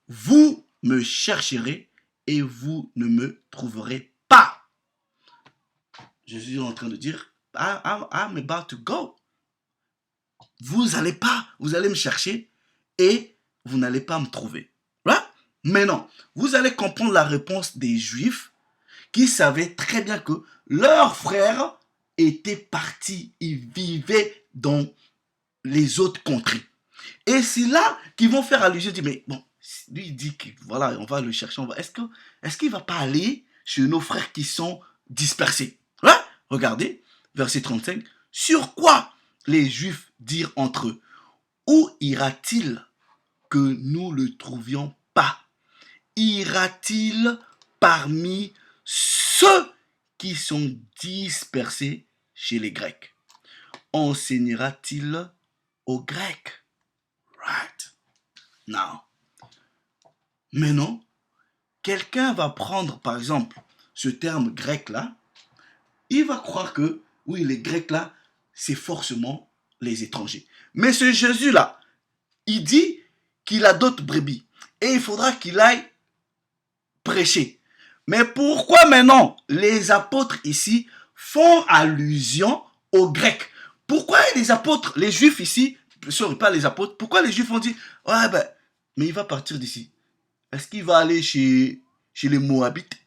Vous me chercherez et vous ne me trouverez pas. Jésus est en train de dire, I'm about to go. Vous allez me chercher et vous n'allez pas me trouver. Voilà? Mais non, vous allez comprendre la réponse des Juifs qui savaient très bien que leurs frères étaient partis, ils vivaient dans les autres contrées. Et c'est là qu'ils vont faire allusion, dire, mais bon, lui il dit que voilà, on va le chercher, est-ce qu'il va pas aller chez nos frères qui sont dispersés? Ouais? Regardez, verset 35, sur quoi les Juifs dirent entre eux, où ira-t-il que nous le trouvions pas? Ira-t-il parmi ceux qui sont dispersés chez les Grecs? Enseignera-t-il aux Grecs? Right. Now. Mais non, quelqu'un va prendre par exemple ce terme grec là, il va croire que oui, les Grecs là, c'est forcément les étrangers. Mais ce Jésus là, il dit qu'il a d'autres brebis et il faudra qu'il aille prêcher. Mais pourquoi maintenant les apôtres ici font allusion aux Grecs? Pourquoi les apôtres, les Juifs ici, sorry, pas les apôtres, pourquoi les Juifs ont dit, ouais ben, mais il va partir d'ici? Est-ce qu'il va aller chez les Moabites?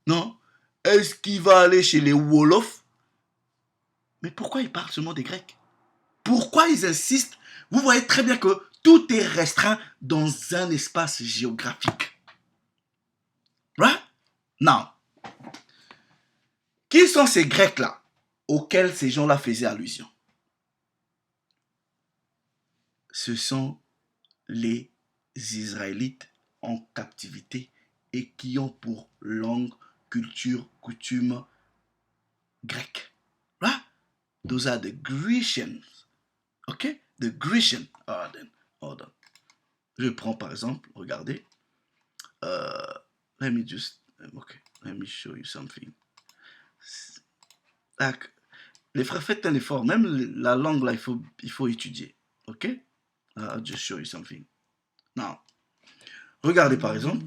Non. Est-ce qu'il va aller chez les Wolofs? Mais pourquoi ils parlent seulement des Grecs? Pourquoi ils insistent? Vous voyez très bien que tout est restreint dans un espace géographique. Right? Now, qui sont ces Grecs-là auxquels ces gens-là faisaient allusion? Ce sont les Israélites en captivité et qui ont pour langue, culture, coutume grecque. Right? Those are the Grecians. Ok? The Grecian. Hold on. Je prends par exemple, regardez. Let me show you something. Like, les frères, faites un effort. Même la langue là, il faut étudier. Ok? I'll just show you something. Now, regardez par exemple.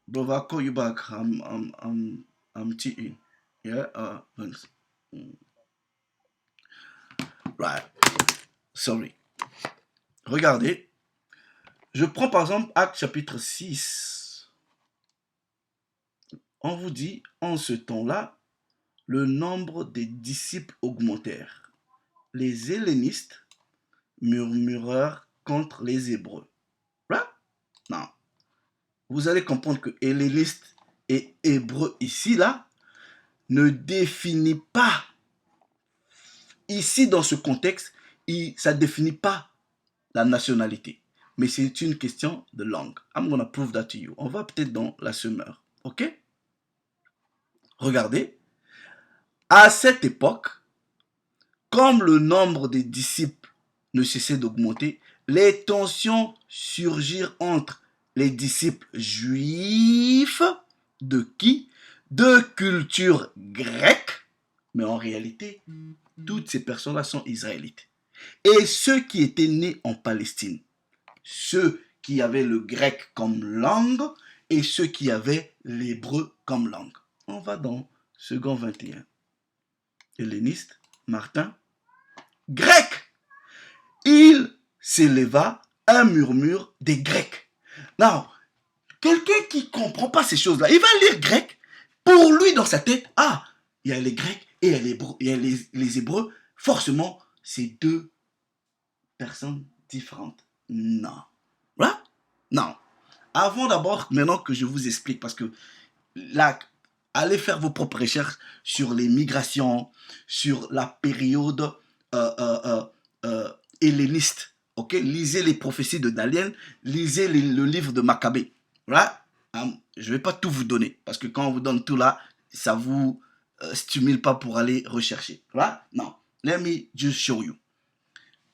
Brother, I'll call you back. I'm cheating. Yeah. Thanks. Right. Sorry. Regardez. Je prends par exemple Actes chapitre 6. On vous dit, en ce temps-là, le nombre des disciples augmentèrent. Les hellénistes murmurèrent contre les Hébreux. Right? Non. Vous allez comprendre que helléniste et hébreu ici, là, ne définit pas, ici dans ce contexte, ça ne définit pas la nationalité. Mais c'est une question de langue. I'm gonna prove that to you. On va peut-être dans la semeur. Ok? Regardez. À cette époque, comme le nombre des disciples ne cessait d'augmenter, les tensions surgirent entre les disciples juifs de qui? De culture grecque, mais en réalité, toutes ces personnes-là sont israélites. Et ceux qui étaient nés en Palestine, ceux qui avaient le grec comme langue et ceux qui avaient l'hébreu comme langue. On va dans second 21. Helléniste, Martin, grec. Il s'éleva un murmure des Grecs. Non, quelqu'un qui ne comprend pas ces choses-là, il va lire grec. Pour lui, dans sa tête, ah, il y a les Grecs et il y a les Hébreux. Forcément, c'est deux personnes différentes. Non. Voilà? Non. Avant d'abord, maintenant que je vous explique, parce que là, allez faire vos propres recherches sur les migrations, sur la période euh, euh, euh, helléniste. Ok, lisez les prophéties de Daniel, lisez le livre de Maccabée. Voilà. Je ne vais pas tout vous donner, parce que quand on vous donne tout là, ça vous stimule pas pour aller rechercher. Voilà. Non. Let me just show you.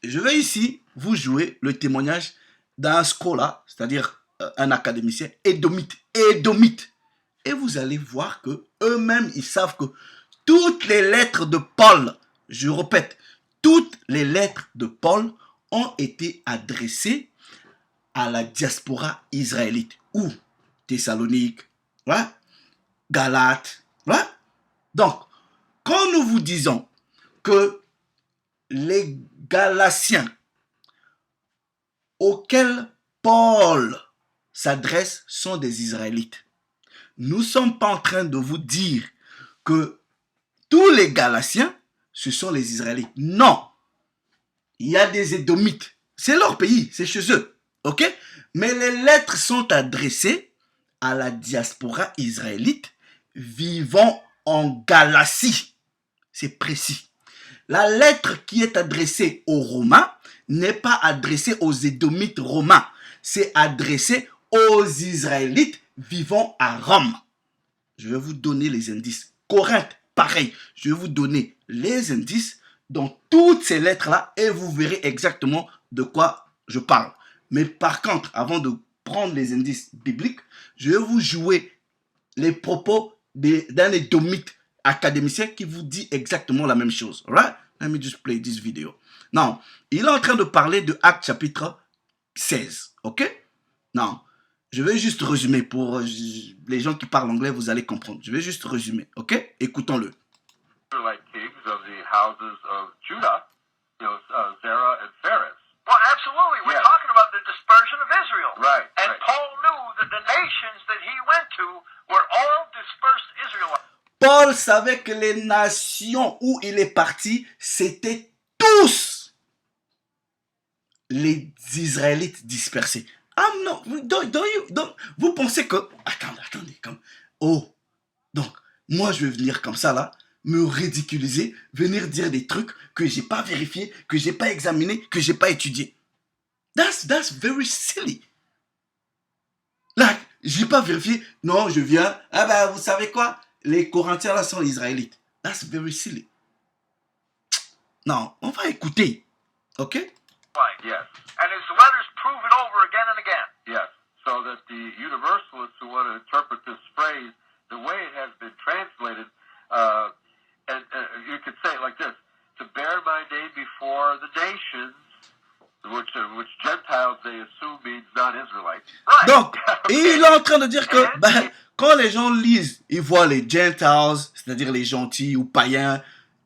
Je vais ici vous jouer le témoignage d'un scholar, c'est-à-dire un académicien édomite. Édomite. Et vous allez voir que eux-mêmes, ils savent que toutes les lettres de Paul, je répète, toutes les lettres de Paul ont été adressées à la diaspora israélite. Ou Thessalonique, voilà, Galate, voilà. Donc, quand nous vous disons que les Galatiens auxquels Paul s'adresse sont des Israélites, nous ne sommes pas en train de vous dire que tous les Galatiens, ce sont les Israélites. Non. Il y a des Édomites. C'est leur pays, c'est chez eux. Ok? Mais les lettres sont adressées à la diaspora israélite vivant en Galatie. C'est précis. La lettre qui est adressée aux Romains n'est pas adressée aux Édomites romains. C'est adressé aux Israélites vivant à Rome. Je vais vous donner les indices. Corinthe, pareil. Je vais vous donner les indices dans toutes ces lettres-là et vous verrez exactement de quoi je parle. Mais par contre, avant de prendre les indices bibliques, je vais vous jouer les propos d'un édomite académicien qui vous dit exactement la même chose. Right? Let me just play this video. Non, il est en train de parler de Actes chapitre 16. Ok? Non, je vais juste résumer pour les gens qui parlent anglais, vous allez comprendre. Je vais juste résumer. Ok? Écoutons-le. Like kings of the houses of Judah, Zerah and Phares. Well, absolutely. We're talking about the dispersion of Israel. Right. And right. Paul knew that the nations that he went to were all dispersed Israelites. Paul savait que les nations où il est parti, c'était tous les Israélites dispersés. Ah non, vous pensez que... Attendez, comme... Oh, donc, moi je vais venir comme ça là, me ridiculiser, venir dire des trucs que j'ai pas vérifié, que j'ai pas examiné, que j'ai pas étudié. That's very silly. Là, j'ai pas vérifié. Non, je viens. Ah ben, vous savez quoi? Les Corinthiens là sont les Israélites. That's very silly. Non, on va écouter. Ok? Right, yes. And his letters prove it over again and again. Yes. So that the universalists who want to interpret this phrase the way it has been translated, and you could say it like this: to bear my name before the nations, which Gentiles they assume means non-Israelites. Right. Donc, okay. Il est en train de dire que quand les gens lisent, ils voient les Gentiles, c'est-à-dire les gentils ou païens,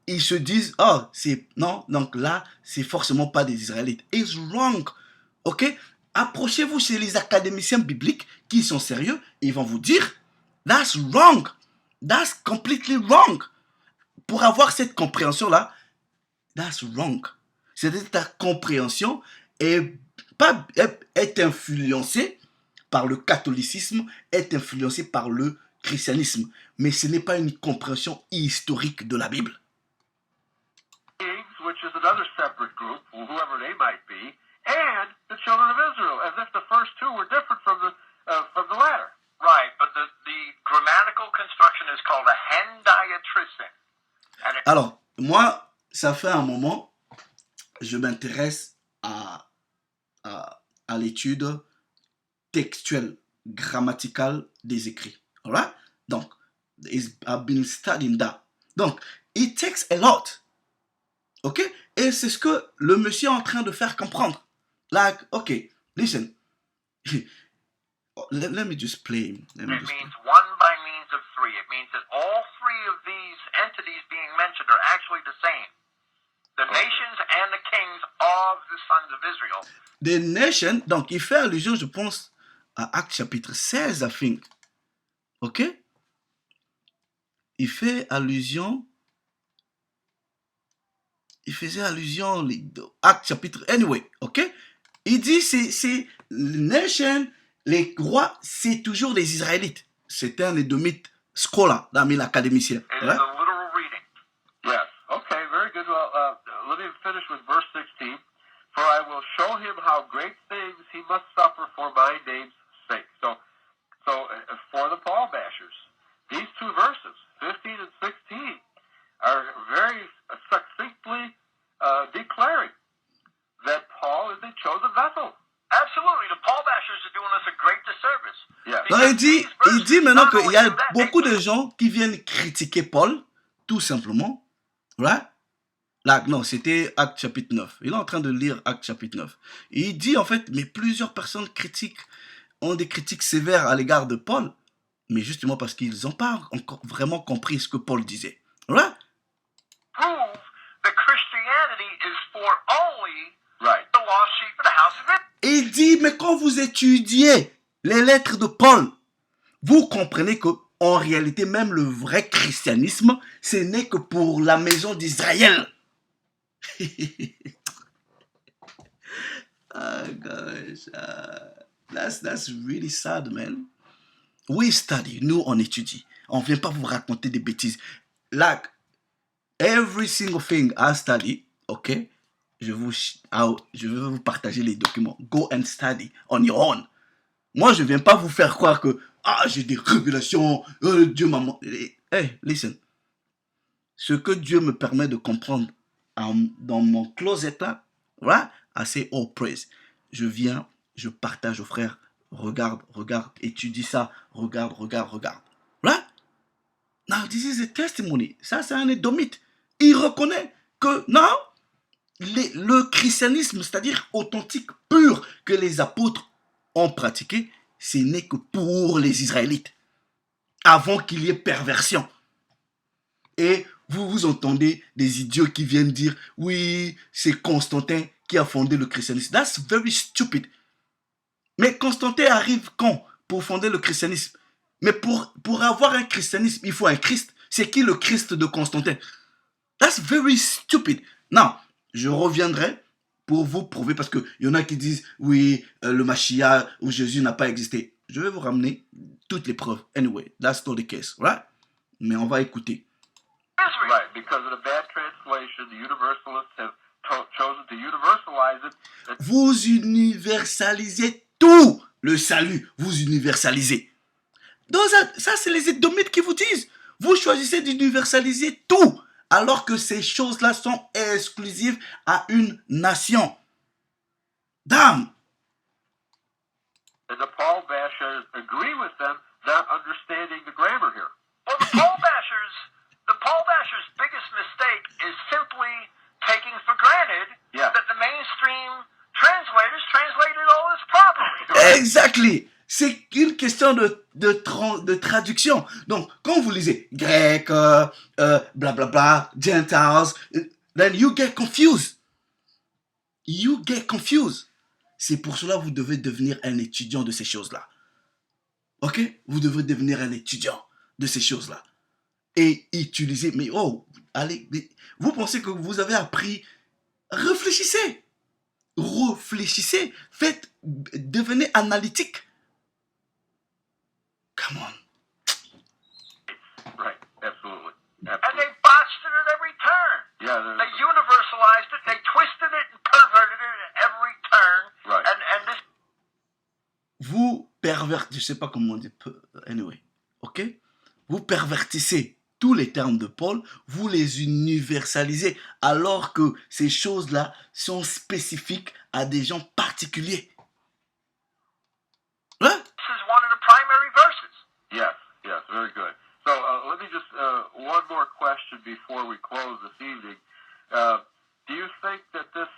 ils se disent, oh, c'est non, donc là, c'est forcément pas des Israélites. It's wrong. Ok? Approchez-vous chez les académiciens bibliques qui sont sérieux, et ils vont vous dire, that's wrong. That's completely wrong. Pour avoir cette compréhension-là, that's wrong. C'est-à-dire que ta compréhension est influencée par le catholicisme, est influencée par le christianisme. Mais ce n'est pas une compréhension historique de la Bible. Which is another separate group, whoever they might be, and the children of Israel, as if the first two were different from the latter. Right, but the grammatical construction is called a hendiatrisin. Alors, moi, ça fait un moment, je m'intéresse à l'étude textuelle, grammaticale des écrits. Alright? Donc, I've been studying that. Donc, it takes a lot. Ok? Et c'est ce que le monsieur est en train de faire comprendre. Like, ok, listen. Let me just play. It means one by means of three. It means that all three of these entities being mentioned are actually the same. The nations and the kings of the sons of Israel. The nation, donc il fait allusion, je pense, à Actes chapitre 16, I think. Ok? Il faisait allusion, Actes chapitre, anyway, ok? Il dit, c'est les nation, les rois, c'est toujours les Israélites. C'est un Édomite scholar, dans l'académicien. It is Right? a literal reading. Yes. Okay, very good. Well, let me finish with verse 16. For I will show him how great things he must suffer for my name's sake. So for the Paul bashers, these two verses, 15 and 16, are very succinctly declaring that Paul is a chosen vessel. Absolutely. The Paul bashers are doing us a great disservice. Yes. Donc il dit maintenant qu'il y a beaucoup de gens qui viennent critiquer Paul, tout simplement. Right? Là, non, c'était Acte chapitre 9. Il est en train de lire Acte chapitre 9. Et il dit en fait, mais plusieurs personnes ont des critiques sévères à l'égard de Paul, mais justement parce qu'ils n'ont pas encore vraiment compris ce que Paul disait. Right? Prove that Christianity is for only the lost sheep of the house of Israel. Et il dit, mais quand vous étudiez les lettres de Paul, vous comprenez que en réalité, même le vrai christianisme, ce n'est que pour la maison d'Israël. Oh gosh, that's really sad, man. We study, nous on étudie. On vient pas vous raconter des bêtises. Like every single thing I study, okay? Je vais vous partager les documents. Go and study on your own. Moi, je viens pas vous faire croire que j'ai des révélations, Dieu m'a... Hey, listen. Ce que Dieu me permet de comprendre dans mon closet là, right? Assez all praise. Je viens, je partage aux frères. Regarde, étudie ça. Regarde. Right? Now, this is a testimony. Ça, c'est un édomite. Il reconnaît que, non, le christianisme, c'est-à-dire authentique, pur, que les apôtres ont pratiqué, ce n'est que pour les Israélites. Avant qu'il y ait perversion. Et vous entendez des idiots qui viennent dire, oui, c'est Constantin qui a fondé le christianisme. That's very stupid. Mais Constantin arrive quand pour fonder le christianisme? Mais pour avoir un christianisme, il faut un Christ. C'est qui le Christ de Constantin? That's very stupid. Non, je reviendrai pour vous prouver, parce qu'il y en a qui disent, oui, le Mashiach ou Jésus n'a pas existé. Je vais vous ramener toutes les preuves. Anyway, that's not the case, right? Mais on va écouter. Right, because of the bad translation, the universalists have chosen to universalize it. Vous universalisez tout le salut. Vous universalisez. Donc ça c'est les édomites qui vous disent. Vous choisissez d'universaliser tout, alors que ces choses-là sont exclusives à une nation. Damn. And the Paul bashers agree with them, not understanding the grammar here. Well, the Paul bashers' biggest mistake is simply taking for granted that the mainstream translators translated all this properly. Exactly. C'est une question de traduction. Donc, quand vous lisez grec, blablabla, Gentiles, then you get confused. You get confused. C'est pour cela que vous devez devenir un étudiant de ces choses-là. Ok? Vous devez devenir un étudiant de ces choses-là. Et utiliser, mais allez, vous pensez que vous avez appris, réfléchissez, devenez analytique. Come on. Right, absolutely. And they botched it at every turn. Yeah, they universalized it, they twisted it and perverted it at every turn. Right. And this... Vous pervertissez, je sais pas comment on dit, anyway, ok? Vous pervertissez tous les termes de Paul, vous les universalisez, alors que ces choses-là sont spécifiques à des gens particuliers. Hein? This is one of the primary verses. Yes, very good. So let me just, one more question before we close this evening. Do you think that this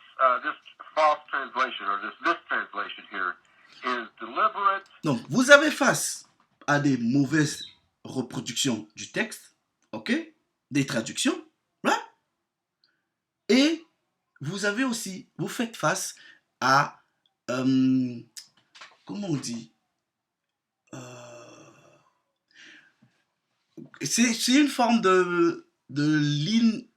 false translation, or this mistranslation here, is deliberate? Donc, vous avez face à des mauvaises reproductions du texte, ok, des traductions, right? Et vous avez aussi, vous faites face à, comment on dit, c'est une forme de ligne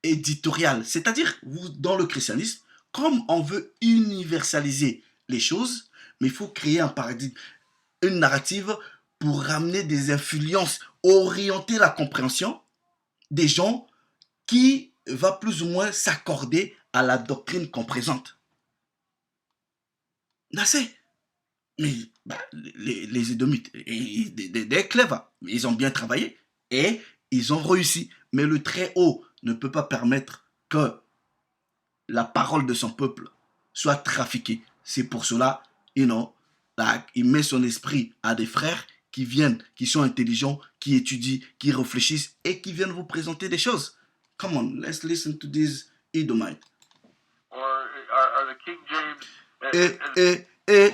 éditoriale. C'est-à-dire, dans le christianisme, comme on veut universaliser les choses, mais il faut créer un paradigme, une narrative pour ramener des influences, orienter la compréhension des gens qui va plus ou moins s'accorder à la doctrine qu'on présente. Là, c'est. Mais bah, les Édomites, des clever, ils ont bien travaillé et ils ont réussi. Mais le Très-Haut ne peut pas permettre que la parole de son peuple soit trafiquée. C'est pour cela, là, il met son esprit à des frères qui viennent, qui sont intelligents, qui étudient, qui réfléchissent et qui viennent vous présenter des choses. Come on, let's listen to this Edomite. Or the King James. Et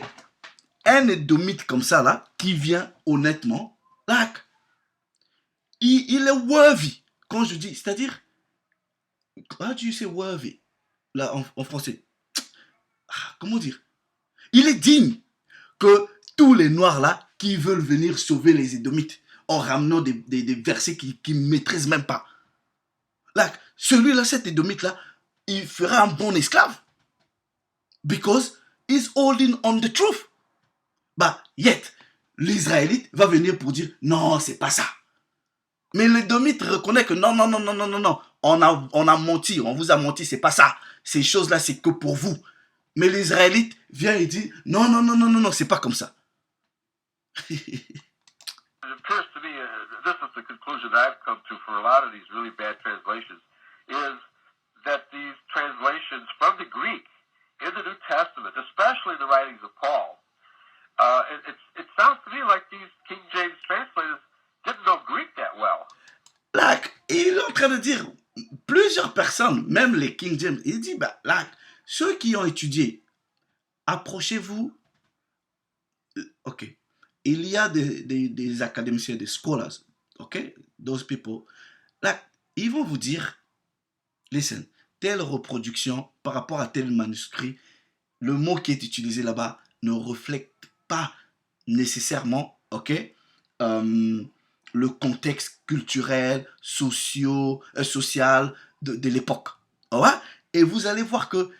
un Édomite comme ça, là, qui vient honnêtement, là, il est worthy. Quand je dis, c'est-à-dire, how do you say worthy? Là, en français. Comment dire? Il est digne que tous les Noirs, là, qui veulent venir sauver les Édomites en ramenant des versets qu'ils ne maîtrisent même pas. Là, celui-là, cet Édomite-là, il fera un bon esclave. Because he's holding on the truth. Bah, yet, l'Israélite va venir pour dire, non, c'est pas ça. Mais l'Édomite reconnaît que non, on a menti, on vous a menti, c'est pas ça. Ces choses-là, c'est que pour vous. Mais l'Israélite vient et dit, non, c'est pas comme ça. It appears to me, this is the conclusion I've come to for a lot of these really bad translations, is that these translations from the Greek in the New Testament, especially the writings of Paul, it sounds to me like these King James translators didn't know Greek that well. Là, il est en train de dire, plusieurs personnes, même les King James, il dit, bah, là, ceux qui ont étudié, approchez-vous, ok, il y a des académiciens, des scholars, ok, those people, là, ils vont vous dire, listen, telle reproduction par rapport à tel manuscrit, le mot qui est utilisé là-bas ne reflète pas nécessairement, ok, le contexte culturel, social de l'époque. Ouais? Et vous allez voir que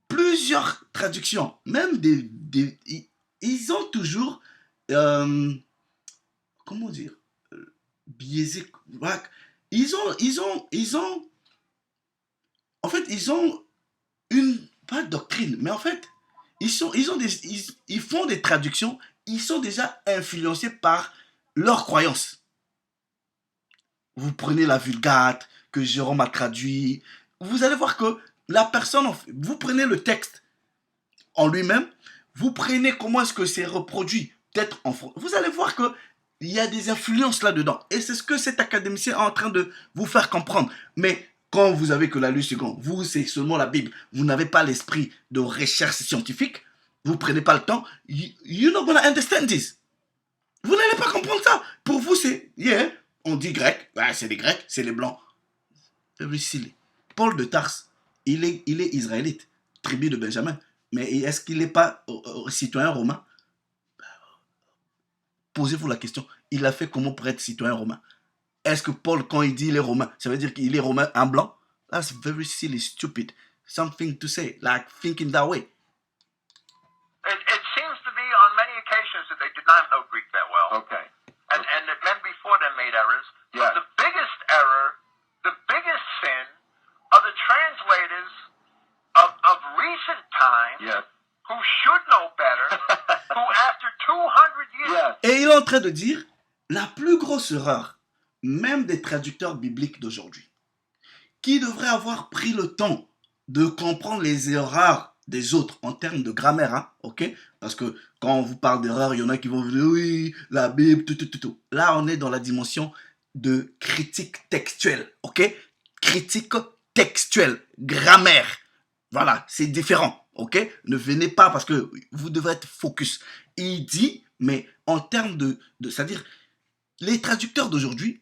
plusieurs traductions, même ils ont toujours, comment dire, biaisé. Ils ont, en fait, ils ont pas doctrine, mais en fait, ils font des traductions, ils sont déjà influencés par leurs croyances. Vous prenez la Vulgate que Jérôme a traduit, vous allez voir que la personne, vous prenez le texte en lui-même, vous prenez comment est-ce que c'est reproduit, peut-être en français, vous allez voir que il y a des influences là-dedans. Et c'est ce que cet académicien est en train de vous faire comprendre. Mais quand vous avez que la Lucigon, vous, c'est seulement la Bible, vous n'avez pas l'esprit de recherche scientifique, vous ne prenez pas le temps, you're not gonna understand this. Vous n'allez pas comprendre ça. Pour vous, c'est, yeah, on dit grec, ouais, c'est les Grecs, c'est les Blancs. Very silly. Paul de Tarse, il est israélite, tribu de Benjamin. Mais est-ce qu'il n'est pas citoyen romain? Posez-vous la question. Il a fait comment pour être citoyen romain? Est-ce que Paul, quand il dit il est romain, ça veut dire qu'il est romain en blanc? That's very silly, stupid. Something to say, like thinking that way. It seems to be on many occasions that they did not know Greek that well. Okay. And the men before them made errors. Yes. But the biggest error, the biggest sin of the translators of recent times, yes, who should know better, who after 200 years... Yes. Et il est en train de dire, la plus grosse erreur, même des traducteurs bibliques d'aujourd'hui, qui devraient avoir pris le temps de comprendre les erreurs des autres en termes de grammaire, hein, ok? Parce que quand on vous parle d'erreurs, il y en a qui vont vous dire, oui, la Bible, tout. Là, on est dans la dimension de critique textuelle, ok? Critique textuelle, grammaire. Voilà, c'est différent, ok? Ne venez pas parce que vous devez être focus. Il dit, mais en termes de c'est-à-dire, les traducteurs d'aujourd'hui,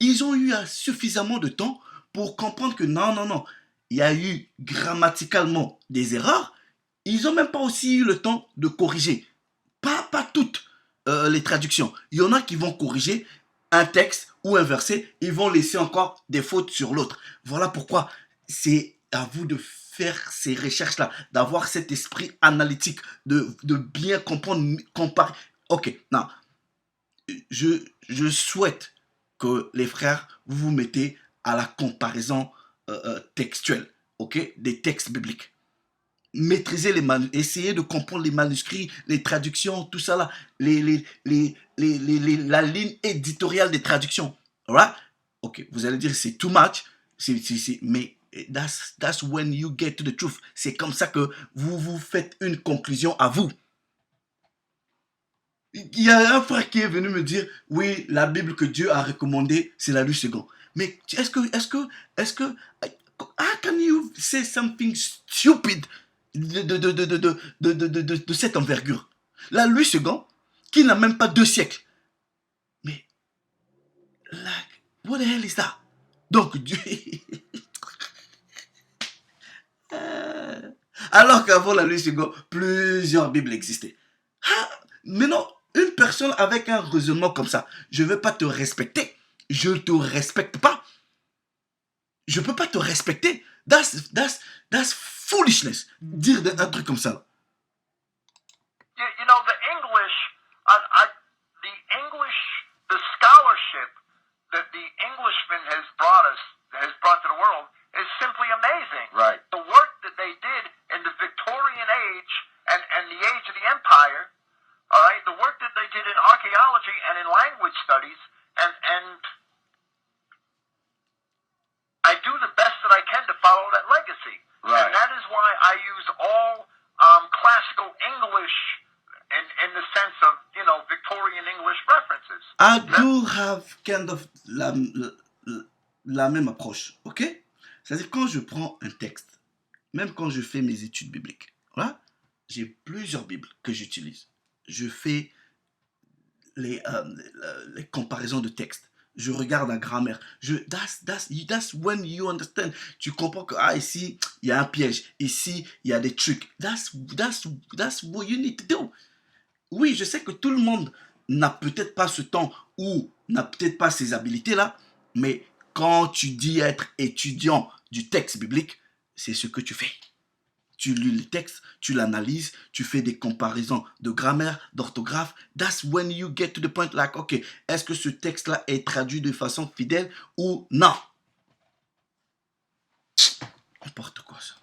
ils ont eu suffisamment de temps pour comprendre que non, il y a eu grammaticalement des erreurs, ils n'ont même pas aussi eu le temps de corriger. Pas toutes les traductions. Il y en a qui vont corriger un texte ou un verset, ils vont laisser encore des fautes sur l'autre. Voilà pourquoi c'est à vous de faire ces recherches-là, d'avoir cet esprit analytique, de bien comprendre, comparer. Ok, non, je souhaite que les frères, vous vous mettez à la comparaison textuelle, ok, des textes bibliques. Maîtriser essayez de comprendre les manuscrits, les traductions, tout ça là, la ligne éditoriale des traductions. Alright? Ok, vous allez dire c'est too much, mais that's when you get to the truth. C'est comme ça que vous vous faites une conclusion à vous. Il y a un frère qui est venu me dire, oui, la Bible que Dieu a recommandée, c'est la Louis II. Mais how can you say something stupid de cette envergure? La Louis II, qui n'a même pas 2 siècles. Mais, like, what the hell is that? Donc, Dieu... Alors qu'avant la Louis II, plusieurs Bibles existaient. Maintenant, une personne avec un raisonnement comme ça, je ne vais pas te respecter. Je ne te respecte pas. Je ne peux pas te respecter. That's foolishness. Dire un truc comme ça. You know, the English, the scholarship that the Englishman has brought to the world is simply amazing. Right. The work that they did in the Victorian age and the age of the Empire, all right, the work that they did in archaeology and in language studies, and I do the best that I can to follow that legacy. Right. And that is why I use all classical English in the sense of, you know, Victorian English references. I do have kind of la même approche, ok? C'est-à-dire quand je prends un texte, même quand je fais mes études bibliques, voilà, j'ai plusieurs Bibles que j'utilise. Je fais les comparaisons de textes. Je regarde la grammaire. That's when you understand. Tu comprends que ici il y a un piège, ici il y a des trucs. That's what you need to do. Oui, je sais que tout le monde n'a peut-être pas ce temps ou n'a peut-être pas ces habilités-là, mais quand tu dis être étudiant du texte biblique, c'est ce que tu fais. Tu lis le texte, tu l'analyses, tu fais des comparaisons de grammaire, d'orthographe. That's when you get to the point like, ok, est-ce que ce texte-là est traduit de façon fidèle ou non? N'importe quoi ça.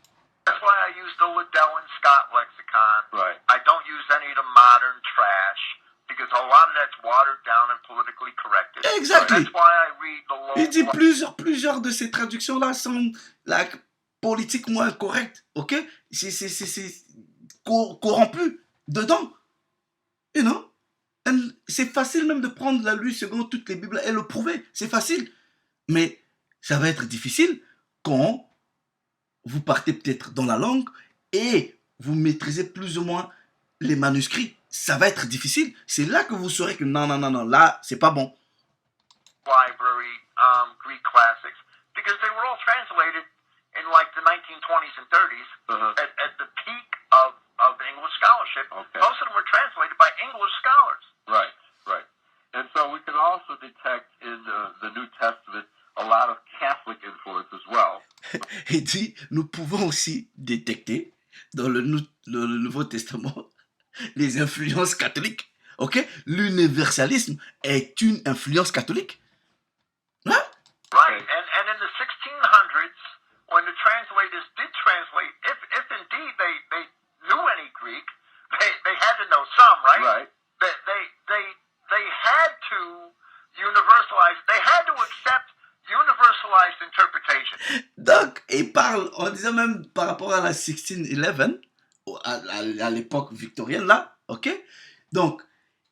That's why I use the Liddell and Scott lexicon. Right. I don't use any of the modern trash because a lot of that's watered down and politically corrected. Exactly. That's why I read the low. Il dit plusieurs de ces traductions-là sont like, politiquement incorrectes, ok? C'est corrompu dedans. You know? C'est facile même de prendre la Louis II, toutes les Bibles et le prouver. C'est facile. Mais ça va être difficile quand vous partez peut-être dans la langue et vous maîtrisez plus ou moins les manuscrits. Ça va être difficile. C'est là que vous saurez que non, là, c'est pas bon. Library, Greek classics, because they were all translated in like the 1920s and 30s at the peak of English scholarship. Okay. Most of them were translated by English scholars. Right. And so we can also detect in the New Testament a lot of Catholic influence as well. Il dit, nous pouvons aussi détecter dans le Nouveau Testament les influences catholiques. Ok? L'universalisme est une influence catholique. Hein? Right. And in the 1600s, when the translators did translate, if indeed they knew any Greek, they had to know some, right? Right. They had to universalize. They had to accept universalized interpretation. Donc, il parle, on disait même par rapport à la 1611, à l'époque victorienne là, ok? Donc,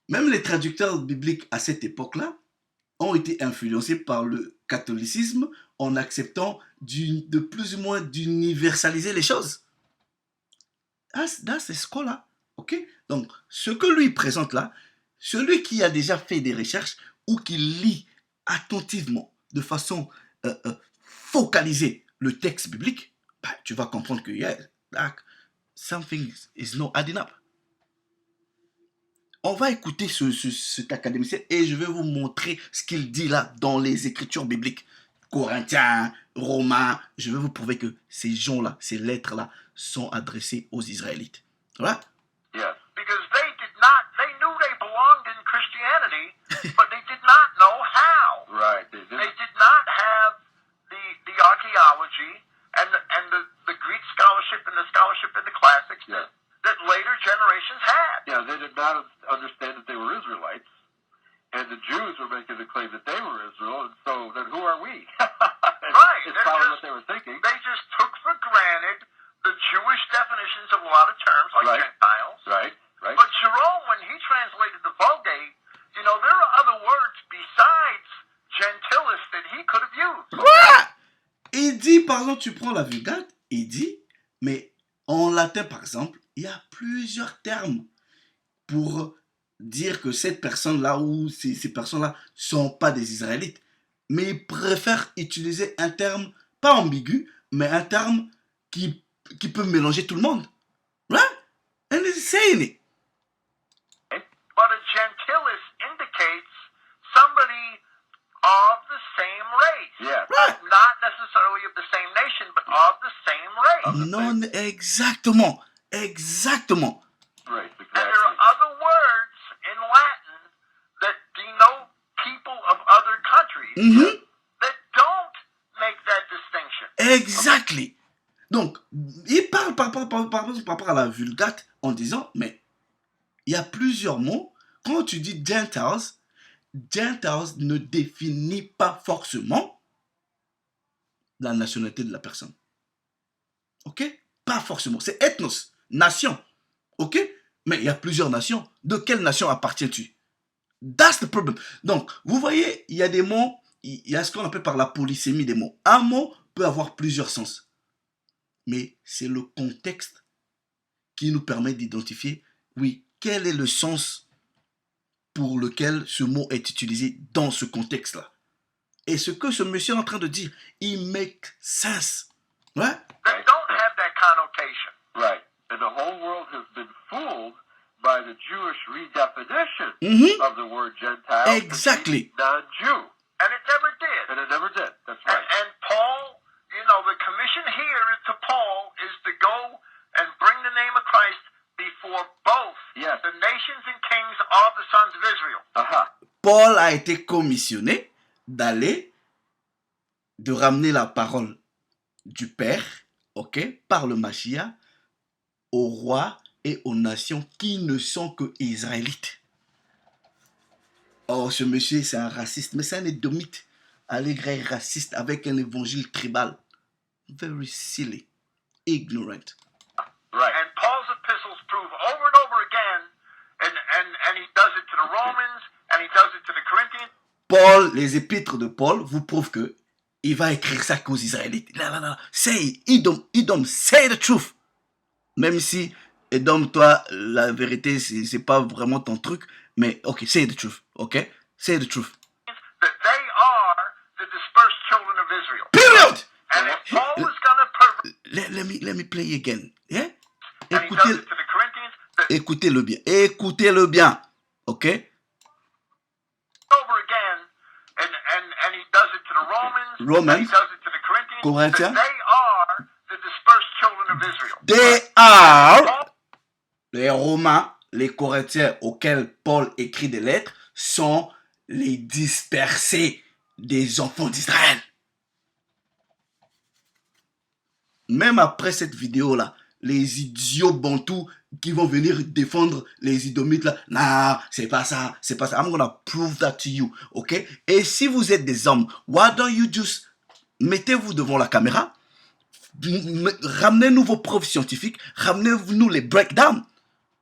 même les traducteurs bibliques à cette époque-là ont été influencés par le catholicisme en acceptant de plus ou moins d'universaliser les choses. C'est ce qu'on a, ok? Donc, ce que lui présente là, celui qui a déjà fait des recherches ou qui lit attentivement, de façon focalisée, le texte biblique, bah, tu vas comprendre que yeah, like, something is not adding up. On va écouter cet académicien et je vais vous montrer ce qu'il dit là dans les écritures bibliques. Corinthiens, Romains, je vais vous prouver que ces gens-là, ces lettres-là sont adressées aux Israélites. Voilà. Yes, because they knew they belonged in Christianity, but they did not know how. Right. They did not have the archaeology and the Greek scholarship and the scholarship in the classics that later generations had. Yeah, they did not understand that they were Israelites, and the Jews were making the claim that they were Israel, and so then who are we? Right. It's probably what they were thinking. They just took for granted the Jewish definitions of a lot of terms, like Gentiles. Right. But Jerome, when he translated the Vulgate, you know, there are other words besides gentilis that he could have used. Quoi? Il dit, par exemple, tu prends la Vulgate, il dit, mais en latin, par exemple, il y a plusieurs termes pour dire que cette personne-là ou ces personnes-là ne sont pas des Israélites. Mais il préfère utiliser un terme, pas ambigu, mais un terme qui peut mélanger tout le monde. Right? And he's saying it. But a gentilis indicates somebody of the same race. Yeah. Right. Not necessarily of the same nation, but of the same race. Non, exactement. Exactement. Right, exactly. And there are other words in Latin that denote people of other countries that don't make that distinction. Exactly. Donc, il parle par rapport à la Vulgate en disant, mais il y a plusieurs mots. Quand tu dis Gentiles ne définit pas forcément la nationalité de la personne. Ok? Pas forcément. C'est ethnos, nation. Ok? Mais il y a plusieurs nations. De quelle nation appartiens-tu? That's the problem. Donc, vous voyez, il y a des mots, il y a ce qu'on appelle par la polysémie des mots. Un mot peut avoir plusieurs sens. Mais c'est le contexte qui nous permet d'identifier, oui, quel est le sens pour lequel ce mot est utilisé dans ce contexte-là. Et ce que ce monsieur est en train de dire, il make sense. Ouais? They don't have that connotation. Right. And the whole world has been fooled by the Jewish redefinition of the word Gentile. Exactly. Non-Jew. And it never did. And it never did. That's right. And Paul, you know, the commission here to Paul is to go and bring the name of Christ before both the nations and kings of the sons of Israel. Paul a été commissionné de ramener la parole du Père, ok, par le Mashiach, aux rois et aux nations qui ne sont que israélites. Oh, ce monsieur, c'est un raciste, mais c'est un édomite, allégré raciste avec un évangile tribal. Very silly, ignorant. Right. And Paul's epistles prove over and over again, and he does it to the Romans, and he does it to the Corinthians. Paul, les épîtres de Paul vous prouvent que il va écrire ça qu'aux Israélites. Non. Say, Edom, say the truth. Même si, Edom, toi, la vérité, c'est pas vraiment ton truc, mais ok, say the truth, ok? Say the truth. That they are the dispersed children of Israel. Period! And if Paul was going to Let me play again. Yeah? and he does it to the Corinthians, Écoutez-le bien, ok? over again, and he does it to the Romans, and he does it to the Corinthians, that they are the dispersed children of Israel. They are, les Romains, les Corinthiens auxquels Paul écrit des lettres, sont les dispersés des enfants d'Israël. Même après cette vidéo-là, les idiots bantous qui vont venir défendre les idomites là, non, c'est pas ça. I'm gonna prove that to you, ok? Et si vous êtes des hommes, why don't you just mettez-vous devant la caméra, ramenez-nous vos preuves scientifiques, ramenez-nous les breakdowns,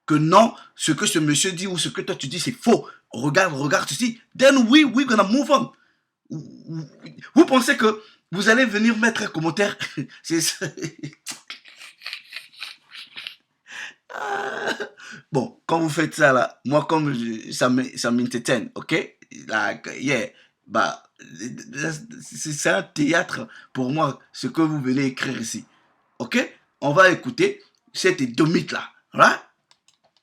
que non, ce que ce monsieur dit ou ce que toi tu dis c'est faux. Regarde ceci. Then we're gonna move on. Vous pensez que vous allez venir mettre un commentaire? C'est ça. Bon, quand vous faites ça là, moi comme ça m'entertaine, ok? Like, yeah, bah, c'est un théâtre pour moi, ce que vous venez écrire ici. Ok? On va écouter cet édomite-là. Right?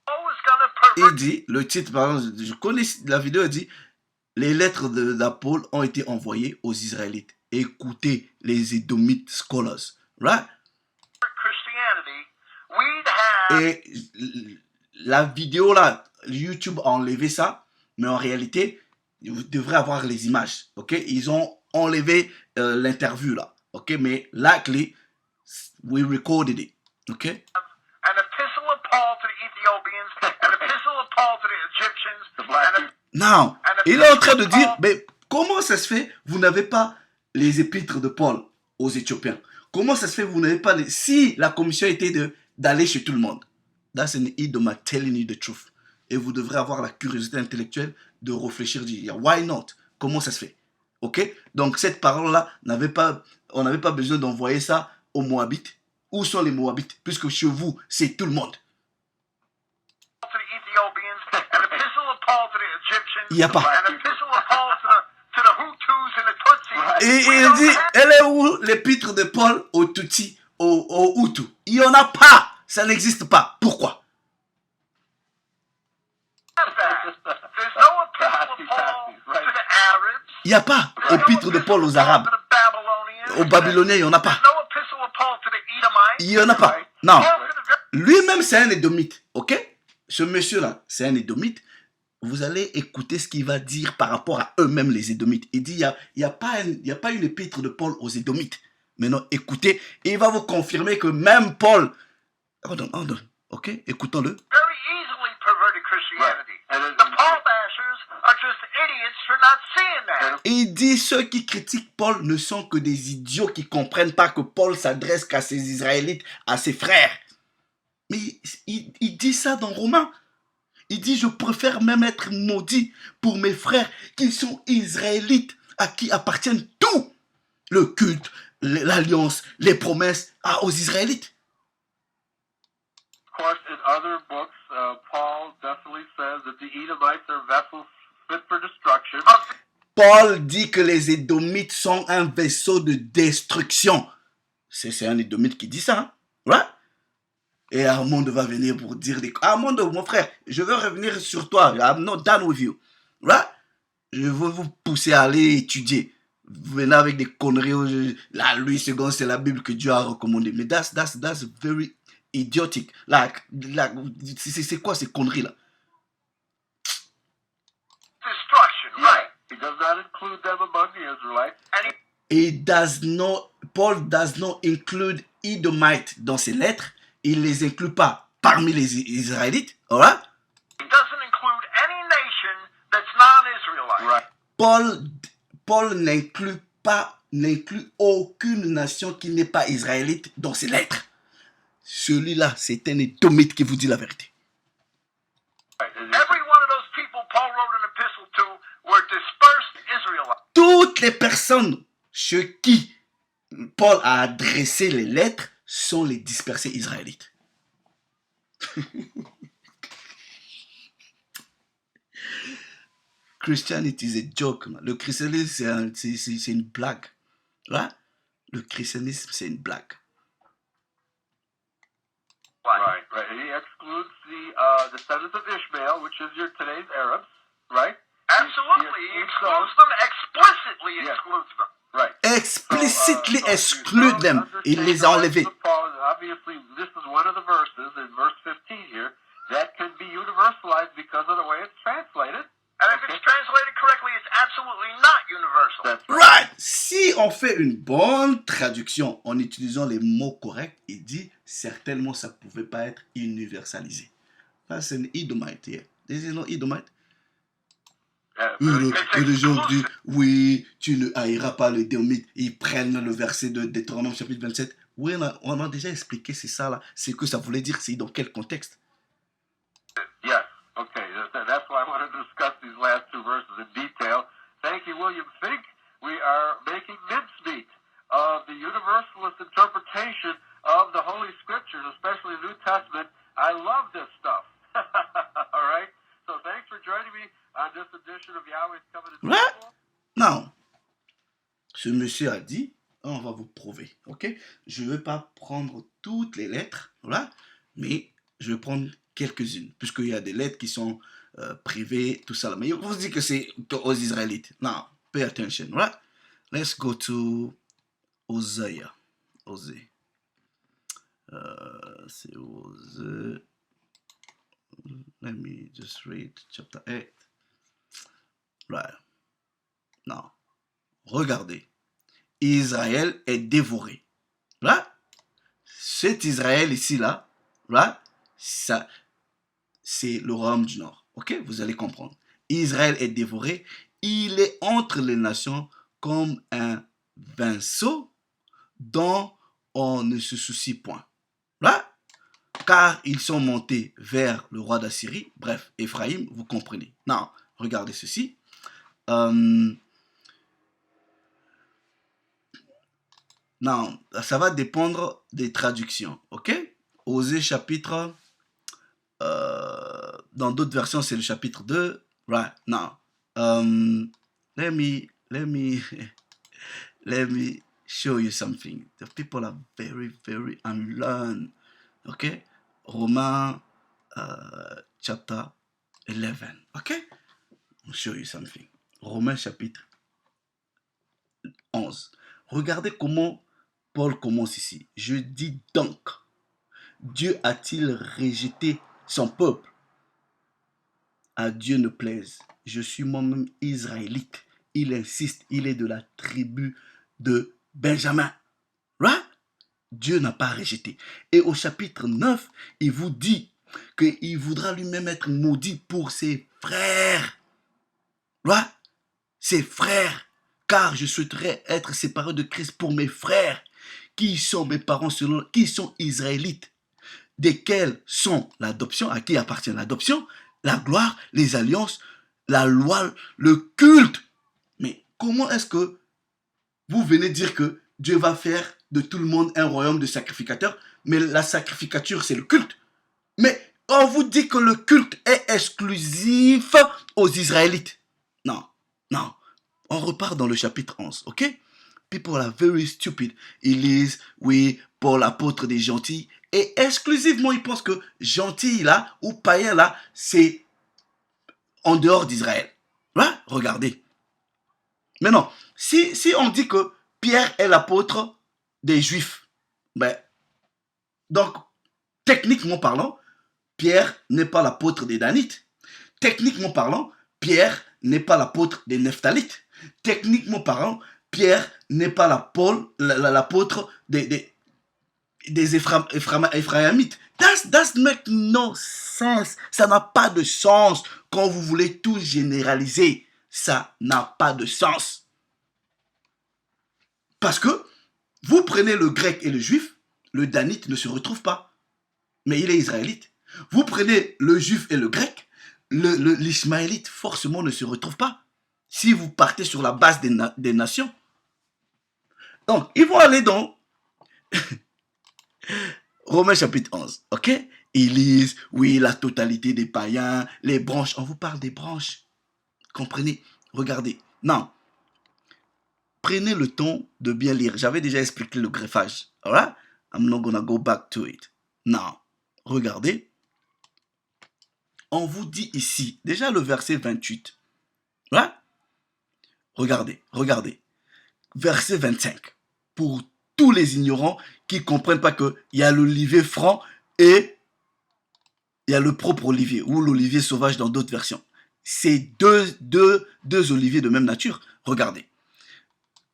Paul is going to Il pervert. dit, le titre, par exemple, je connais la vidéo, il dit, les lettres d'Apôtre ont été envoyées aux Israélites. Écoutez les Édomites scholars. Right? Christianity, we'd have Et la vidéo là, YouTube a enlevé ça, mais en réalité, vous devrez avoir les images. Ok? Ils ont enlevé l'interview là. Ok? Mais likely, we recorded it. Ok? an epistle of Paul to the Ethiopians, an epistle of Paul to the Egyptians, The black and people. Now, il est en train de dire, mais comment ça se fait, vous n'avez pas les épîtres de Paul aux Éthiopiens? Comment ça se fait, vous n'avez pas les... Si la commission était d'aller chez tout le monde. That's an Edomite telling you the truth. Et vous devrez avoir la curiosité intellectuelle de réfléchir, de dire, why not? Comment ça se fait? Ok? Donc cette parole-là, on n'avait pas besoin d'envoyer ça aux Moabites. Où sont les Moabites? Puisque chez vous, c'est tout le monde. to the Ethiopians, an epistle of Paul to the Egyptians, Il n'y a pas. an epistle of Paul to the Hutus and the Tutsis. Right. Et We il don't dit, have elle est où l'épître de Paul aux Tutsis, aux Hutus? Il n'y en a pas. Ça n'existe pas. Pourquoi? that. There's no epistle of Paul to the Arabs. Il n'y a pas There's no épître de epistle Paul of aux Paul Arabes. to the Babylonians. Aux Babyloniens, il n'y en a pas. There's no epistle of Paul to the Edomites. Il n'y en a pas. Non. Paul to the very Lui-même, c'est un édomite. Ok? Ce monsieur-là, c'est un édomite. Vous allez écouter ce qu'il va dire par rapport à eux-mêmes, les édomites. Il dit, il n'y a pas une épître de Paul aux édomites. Maintenant, écoutez, et il va vous confirmer que même Paul... Hold on. Ok? Écoutons-le. very easily perverted Christianity. Right. And it- The Paul bashers are just idiots for not seeing that. Et il dit, ceux qui critiquent Paul ne sont que des idiots qui ne comprennent pas que Paul s'adresse qu'à ses Israélites, à ses frères. Mais il dit ça dans Romains. Il dit, je préfère même être maudit pour mes frères qui sont Israélites, à qui appartiennent tout. Le culte, l'alliance, les promesses aux Israélites. Of course, in other books, Paul definitely says that the Edomites are vessels fit for destruction. Paul dit que les Édomites sont un vaisseau de destruction. C'est un Édomite qui dit ça. Hein? Ouais? Et Armand va venir pour dire des... Armand, mon frère, je veux revenir sur toi. I'm not done with you. Right? Je veux vous pousser à aller étudier. Vous venez avec des conneries. La 8 secondes, c'est la Bible que Dieu a recommandée. Mais that's very idiotic. C'est quoi ces conneries-là? Destruction, right? He does not include them among the Israelites. And he Paul does not include Edomite dans ses lettres. Il ne les inclut pas parmi les Israélites. Alright? doesn't include any nation that's non-Israelite. Right. Paul n'inclut aucune nation qui n'est pas israélite dans ses lettres. Celui-là, c'est un édomite qui vous dit la vérité. Right. And Every one of those people Paul wrote an epistle to were dispersed Israelites. Toutes les personnes chez qui Paul a adressé les lettres sont les dispersés israélites. Christianity is a joke. Man. Le christianisme, c'est une blague. Ouais? Le christianisme, c'est une blague. Right. And he excludes the descendants of Ishmael, which is your today's Arabs, right? Absolutely. He excludes excludes them, explicitly Yeah. excludes them. Right. Explicitly So, exclude you them. don't Il les a understand enlevés. the words of Paul. Obviously, this is one of the verses in verse 15 here that can be universalized because of the way it's translated. And if it's translated correctly, it's absolutely not universal. That's right. Right. Si on fait une bonne traduction en utilisant les mots corrects, il dit certainement ça ne pouvait pas être universalisé. Là, c'est une Edomite here. This is not Edomite. Et les gens disent, oui, tu ne haïras pas le Édomite. Ils prennent le verset de Deutéronome chapitre 27. Oui, on a déjà expliqué, c'est ça là. C'est que ça voulait dire, c'est dans quel contexte. Yes. Okay. That's why I want to discuss these last two verses in detail. Thank you, William Fink. We are making mincemeat of the universalist interpretation of the Holy Scriptures, especially the New Testament. I love this stuff. All right? So thanks for joining me on this edition of Yahweh's Covenant Right. Temple. Non. Ce monsieur a dit, On va vous prouver, ok? Je ne vais pas prendre toutes les lettres, voilà, mais je vais prendre quelques-unes, puisqu'il y a des lettres qui sont privées, tout ça. Là. Mais on vous dit que c'est aux Israélites. Non, pay attention, voilà. Let's go to Hosea. Hosea. C'est Hosea. Let me just read chapter 8. Right. Non. Regardez. Israël est dévoré. Là, cet Israël ici, là, ça, c'est le royaume du Nord. Ok? Vous allez comprendre. Israël est dévoré. Il est entre les nations comme un vaisseau dont on ne se soucie point. Là, car ils sont montés vers le roi d'Assyrie. Bref, Éphraïm, vous comprenez. Non, regardez ceci. Non, ça va dépendre des traductions, ok? Osée chapitre, dans d'autres versions c'est le chapitre 2, right? Now, let me, let me show you something. The people are very, very unlearned, ok? Romains chapter 11, ok? I'll show you something. Romains chapitre 11. Regardez comment Paul commence ici. Je dis donc, Dieu a-t-il rejeté son peuple? À Dieu ne plaise. Je suis moi-même israélite. Il insiste, il est de la tribu de Benjamin. Right? Dieu n'a pas rejeté. Et au chapitre 9, il vous dit qu'il voudra lui-même être maudit pour ses frères. Right? Ses frères. Car je souhaiterais être séparé de Christ pour mes frères. Qui sont mes parents selon, qui sont israélites, desquels sont l'adoption, à qui appartient l'adoption, la gloire, les alliances, la loi, le culte. Mais comment est-ce que vous venez dire que Dieu va faire de tout le monde un royaume de sacrificateurs, mais la sacrificature c'est le culte? Mais on vous dit que le culte est exclusif aux Israélites. Non, non. On repart dans le chapitre 11, ok? People are very stupid. Ils lisent, oui, Paul, apôtre des gentils. Et exclusivement, ils pensent que gentil là, ou païen là, c'est en dehors d'Israël. Hein? Regardez. Mais non, si on dit que Pierre est l'apôtre des Juifs, ben, donc, techniquement parlant, Pierre n'est pas l'apôtre des Danites. Techniquement parlant, Pierre n'est pas l'apôtre des Nephtalites. Techniquement parlant, Pierre n'est pas l'apôtre des Ephraimites. That make no sense. Ça n'a pas de sens quand vous voulez tout généraliser. Ça n'a pas de sens. Parce que vous prenez le grec et le juif, le danite ne se retrouve pas. Mais il est israélite. Vous prenez le juif et le grec, l'ismaélite forcément ne se retrouve pas. Si vous partez sur la base des nations. Donc, ils vont aller dans Romains chapitre 11, ok? Ils lisent, oui, la totalité des païens, les branches. On vous parle des branches. Comprenez? Regardez. Non. Prenez le temps de bien lire. J'avais déjà expliqué le greffage. Alright? I'm not gonna go back to it. Non. Regardez. On vous dit ici, déjà le verset 28. Right? Regardez. Verset 25. Pour tous les ignorants qui ne comprennent pas qu'il y a l'olivier franc et il y a le propre olivier ou l'olivier sauvage dans d'autres versions. C'est deux oliviers de même nature. Regardez.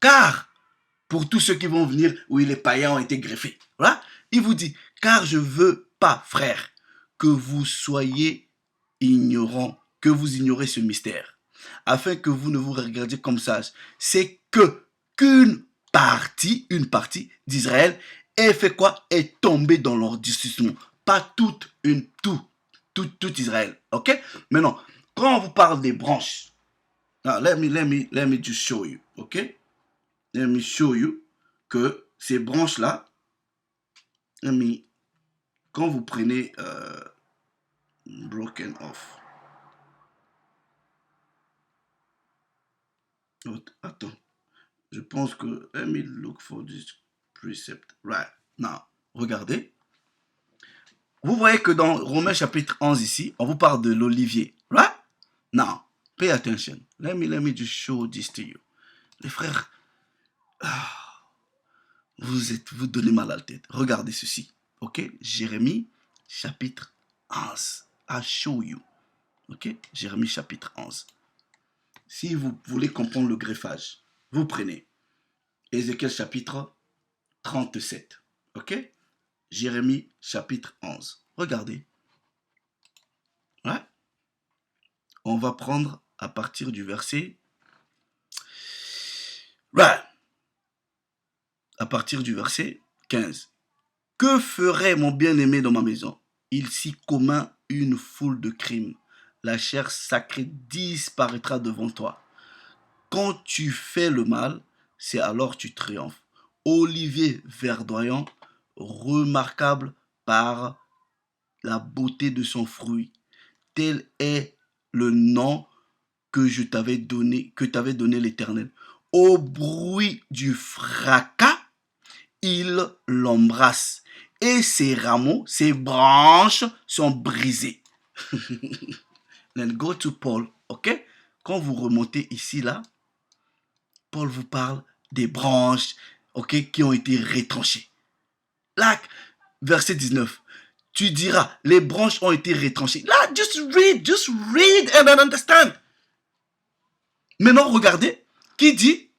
Car, pour tous ceux qui vont venir, oui, les païens ont été greffés. Voilà. Il vous dit, car je veux pas, frère, que vous soyez ignorants, que vous ignorez ce mystère, afin que vous ne vous regardiez comme sages. C'est qu'une partie d'Israël est fait quoi? Est tombée dans l'endurcissement. Pas tout Israël. Ok? Maintenant, quand on vous parle des branches, now let me just show you. Ok? Let me show you que ces branches-là, quand vous prenez broken off. Attends. Je pense que, let me look for this precept. Right. Now, regardez. Vous voyez que dans Romains chapitre 11 ici, on vous parle de l'olivier. Right? Now, pay attention. Let me just show this to you. Les frères, vous donnez mal à la tête. Regardez ceci. Ok? Jérémie chapitre 11. I'll show you. Ok? Jérémie chapitre 11. Si vous voulez comprendre le greffage, vous prenez Ézéchiel chapitre 37. Ok? Jérémie chapitre 11. Regardez. Ouais. On va prendre à partir du verset. Ouais. À partir du verset 15. Que ferait mon bien-aimé dans ma maison? Il s'y commet une foule de crimes. La chair sacrée disparaîtra devant toi. Quand tu fais le mal, c'est alors tu triomphes. Olivier verdoyant, remarquable par la beauté de son fruit. Tel est le nom que je t'avais donné, l'Éternel. Au bruit du fracas, il l'embrasse. Et ses rameaux, ses branches sont brisées. Then go to Paul, ok? Quand vous remontez ici, là, Paul vous parle des branches, ok, qui ont été retranchées. Là, verset 19. Tu diras, les branches ont été retranchées. Là, just read and understand. Maintenant, regardez, qui dit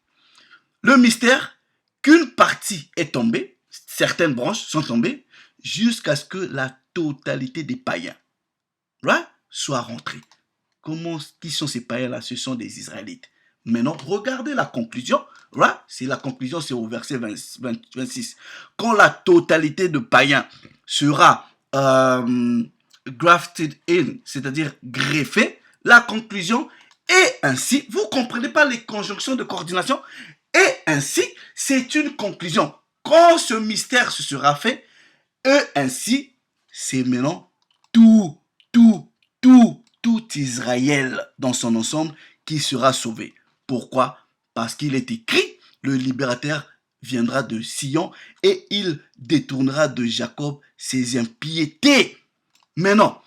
le mystère qu'une partie est tombée, certaines branches sont tombées, jusqu'à ce que la totalité des païens, right, soit rentrée. Qui sont ces païens-là? Ce sont des Israélites. Maintenant, regardez la conclusion. Right? La conclusion, c'est au verset 26. Quand la totalité de païens sera grafted in, c'est-à-dire greffée, la conclusion est ainsi. Vous ne comprenez pas les conjonctions de coordination? Et ainsi, c'est une conclusion. Quand ce mystère se sera fait, et ainsi, c'est maintenant tout Israël dans son ensemble qui sera sauvé. Pourquoi? Parce qu'il est écrit, le libérateur viendra de Sion et il détournera de Jacob ses impiétés. Maintenant,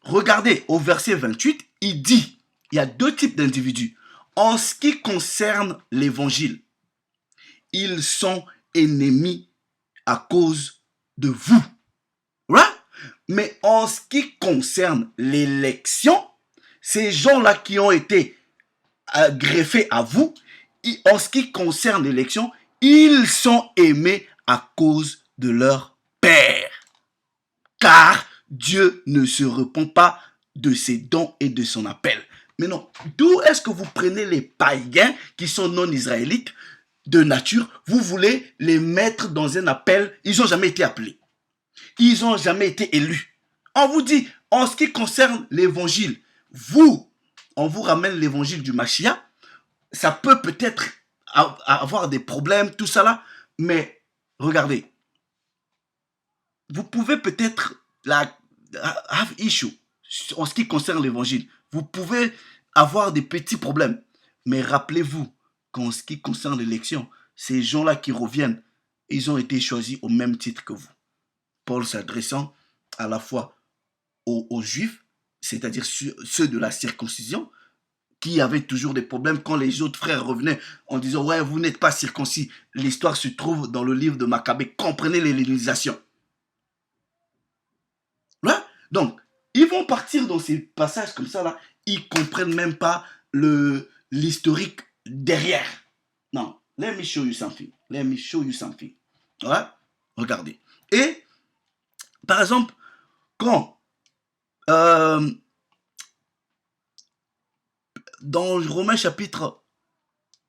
regardez au verset 28, il dit, il y a deux types d'individus. En ce qui concerne l'évangile, ils sont ennemis à cause de vous. Right? Mais en ce qui concerne l'élection, ces gens-là qui ont été greffés à vous, en ce qui concerne l'élection, ils sont aimés à cause de leur Père. Car Dieu ne se repent pas de ses dons et de son appel. Mais non, d'où est-ce que vous prenez les païens qui sont non-israélites de nature, vous voulez les mettre dans un appel? Ils n'ont jamais été appelés. Ils n'ont jamais été élus. On vous dit, en ce qui concerne l'évangile, on vous ramène l'évangile du Mashiach. Ça peut peut-être avoir des problèmes, tout ça là, mais regardez, vous pouvez peut-être have issue en ce qui concerne l'évangile. Vous pouvez avoir des petits problèmes, mais rappelez-vous qu'en ce qui concerne l'élection, ces gens-là qui reviennent, ils ont été choisis au même titre que vous. Paul s'adressant à la fois aux Juifs, c'est-à-dire ceux de la circoncision, qui avaient toujours des problèmes quand les autres frères revenaient en disant « Ouais, vous n'êtes pas circoncis ». L'histoire se trouve dans le livre de Maccabée. Comprenez l'hellénisation. Là, donc, ils vont partir dans ces passages comme ça, là. Ils ne comprennent même pas l'historique derrière. Non, let me show you something. Let me show you something. Ouais? Regardez. Et, par exemple, quand dans Romains chapitre,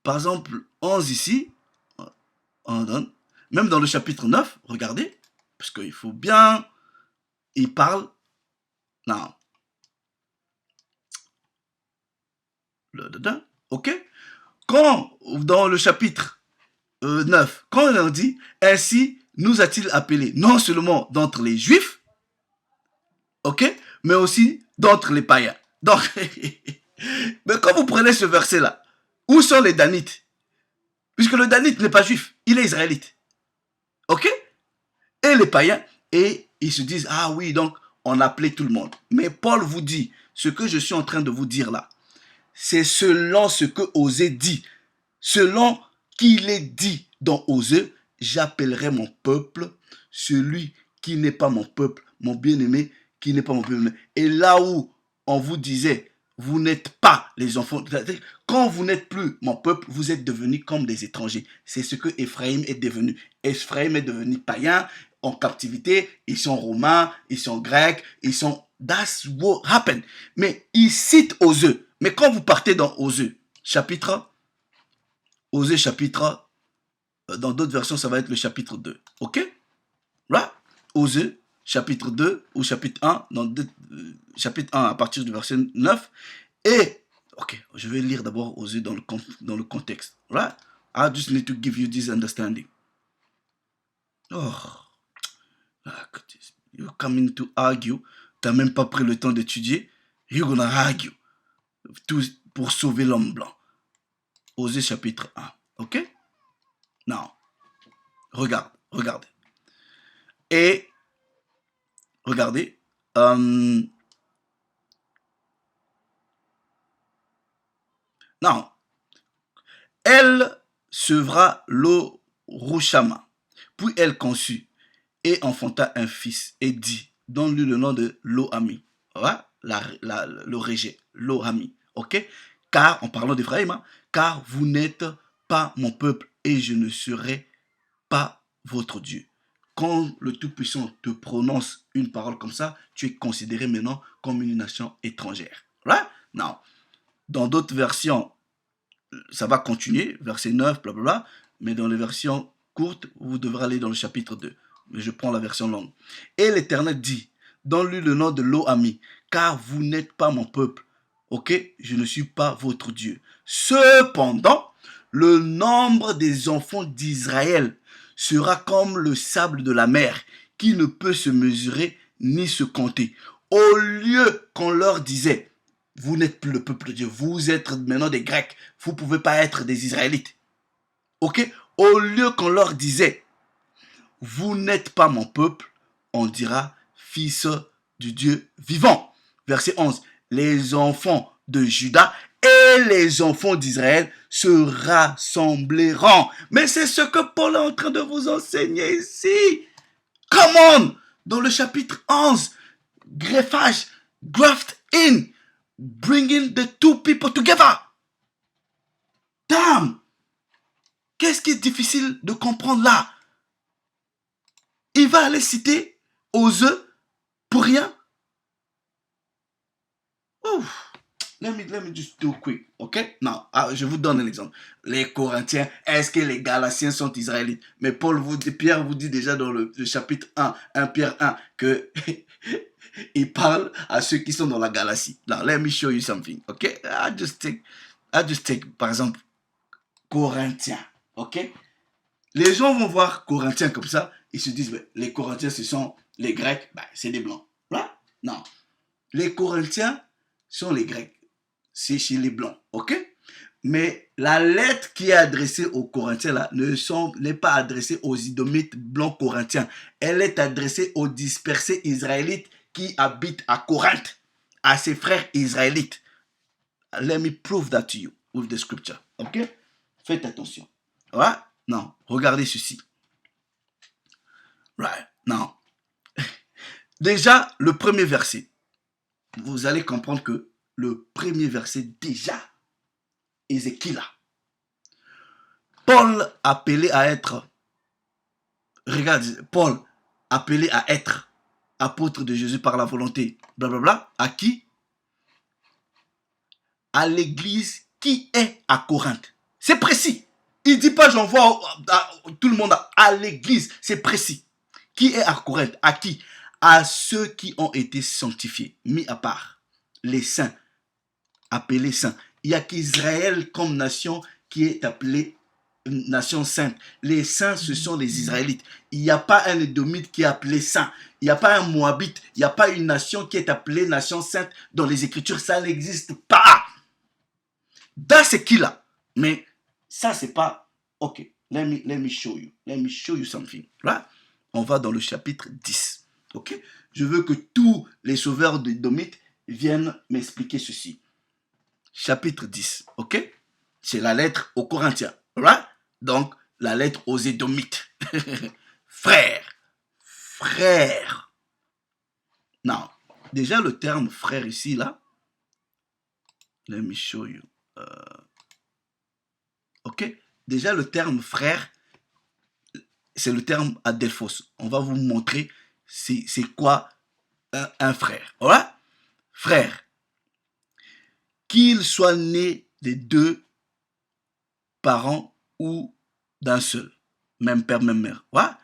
par exemple, 11 ici, même dans le chapitre 9, regardez, parce qu'il faut bien, il parle, non, ok, quand dans le chapitre 9, quand on dit, ainsi nous a-t-il appelés non seulement d'entre les Juifs, ok, mais aussi d'entre les païens. Donc, mais quand vous prenez ce verset-là, où sont les Danites? Puisque le danite n'est pas juif, il est israélite. Ok? Et les païens, et ils se disent, ah oui, donc on appelait tout le monde. Mais Paul vous dit, ce que je suis en train de vous dire là, c'est selon ce que Osée dit. Selon qu'il est dit dans Osée, j'appellerai mon peuple, celui qui n'est pas mon peuple, mon bien-aimé, qui n'est pas mon peuple. Et là où on vous disait, vous n'êtes pas les enfants, quand vous n'êtes plus mon peuple, vous êtes devenus comme des étrangers. C'est ce que Ephraim est devenu. Ephraim est devenu païen, en captivité, ils sont romains, ils sont grecs, ils sont... That's what happened. Mais il cite Osée. Mais quand vous partez dans Osée, chapitre, dans d'autres versions, ça va être le chapitre 2. Ok? Là, Osée, chapitre 2 ou chapitre 1, chapitre 1 à partir du verset 9. Et, ok, je vais lire d'abord Osée dans le contexte. Right? I just need to give you this understanding. Oh, you're coming to argue. T'as même pas pris le temps d'étudier. You're gonna argue. Tout pour sauver l'homme blanc. Osée chapitre 1. Ok? Non. Regardez. Et, regardez. Non. Elle sevra Lo-Rushama. Puis elle conçut et enfanta un fils et dit, donne-lui le nom de Lo-Ami. Voilà, le rejet, Lo-Ami. Ok? Car, en parlant d'Ephraïm, hein, car vous n'êtes pas mon peuple et je ne serai pas votre Dieu. Quand le Tout-Puissant te prononce une parole comme ça, tu es considéré maintenant comme une nation étrangère. Right? Non. Dans d'autres versions, ça va continuer, verset 9, blablabla, mais dans les versions courtes, vous devrez aller dans le chapitre 2. Mais je prends la version longue. Et l'Éternel dit, donne-lui le nom de Lo-Ami, car vous n'êtes pas mon peuple. Ok? Je ne suis pas votre Dieu. Cependant, le nombre des enfants d'Israël sera comme le sable de la mer, qui ne peut se mesurer ni se compter. Au lieu qu'on leur disait, vous n'êtes plus le peuple de Dieu, vous êtes maintenant des Grecs, vous ne pouvez pas être des Israélites. Ok? Au lieu qu'on leur disait, vous n'êtes pas mon peuple, on dira, fils du Dieu vivant. Verset 11, les enfants de Juda et les enfants d'Israël se rassembleront. Mais c'est ce que Paul est en train de vous enseigner ici. Come on! Dans le chapitre 11, greffage, graft in, bringing the two people together. Damn! Qu'est-ce qui est difficile de comprendre là? Il va aller citer Osée pour rien. Ouf. Let me just do quick, ok? Non, je vous donne un exemple. Les Corinthiens, est-ce que les Galatiens sont israélites? Mais Pierre vous dit déjà dans le chapitre 1 Pierre 1, que il parle à ceux qui sont dans la Galatie. Now, let me show you something, ok? I just take, par exemple, Corinthiens, ok? Les gens vont voir Corinthiens comme ça, ils se disent, les Corinthiens, ce sont les Grecs, c'est des Blancs. Là? Non. Les Corinthiens sont les Grecs. C'est chez les Blancs, ok? Mais la lettre qui est adressée aux Corinthiens là n'est pas adressée aux Idomites blancs corinthiens. Elle est adressée aux dispersés israélites qui habitent à Corinthe, à ses frères israélites. Let me prove that to you with the scripture, ok? Faites attention. Ouais? Non, regardez ceci. Right, non. Déjà, le premier verset. Vous allez comprendre que le premier verset, déjà, Ézéchiel. Paul appelé à être, regarde, Paul appelé à être apôtre de Jésus par la volonté, blablabla, à qui? À l'église qui est à Corinthe. C'est précis. Il ne dit pas j'envoie tout le monde à l'église. C'est précis. Qui est à Corinthe? À qui? À ceux qui ont été sanctifiés, mis à part. Les saints, appelés saints. Il n'y a qu'Israël comme nation qui est appelée nation sainte. Les saints, ce sont les Israélites. Il n'y a pas un Édomite qui est appelé saint. Il n'y a pas un Moabite. Il n'y a pas une nation qui est appelée nation sainte dans les Écritures. Ça n'existe pas. Dans ce qu'il a. Mais ça, c'est pas Ok, let me show you. Let me show you something. Right? On va dans le chapitre 10. Ok? Je veux que tous les sauveurs de Édomites viennent m'expliquer ceci. Chapitre 10. Ok? C'est la lettre aux Corinthiens. Right? Donc, la lettre aux Édomites. Frère. Frère. Non. Déjà, le terme frère ici, là. Let me show you. Ok? Déjà, le terme frère, c'est le terme adelphos. On va vous montrer c'est quoi un frère. Voilà? Frère. Qu'il soit né des deux parents ou d'un seul. Même père, même mère. Voilà?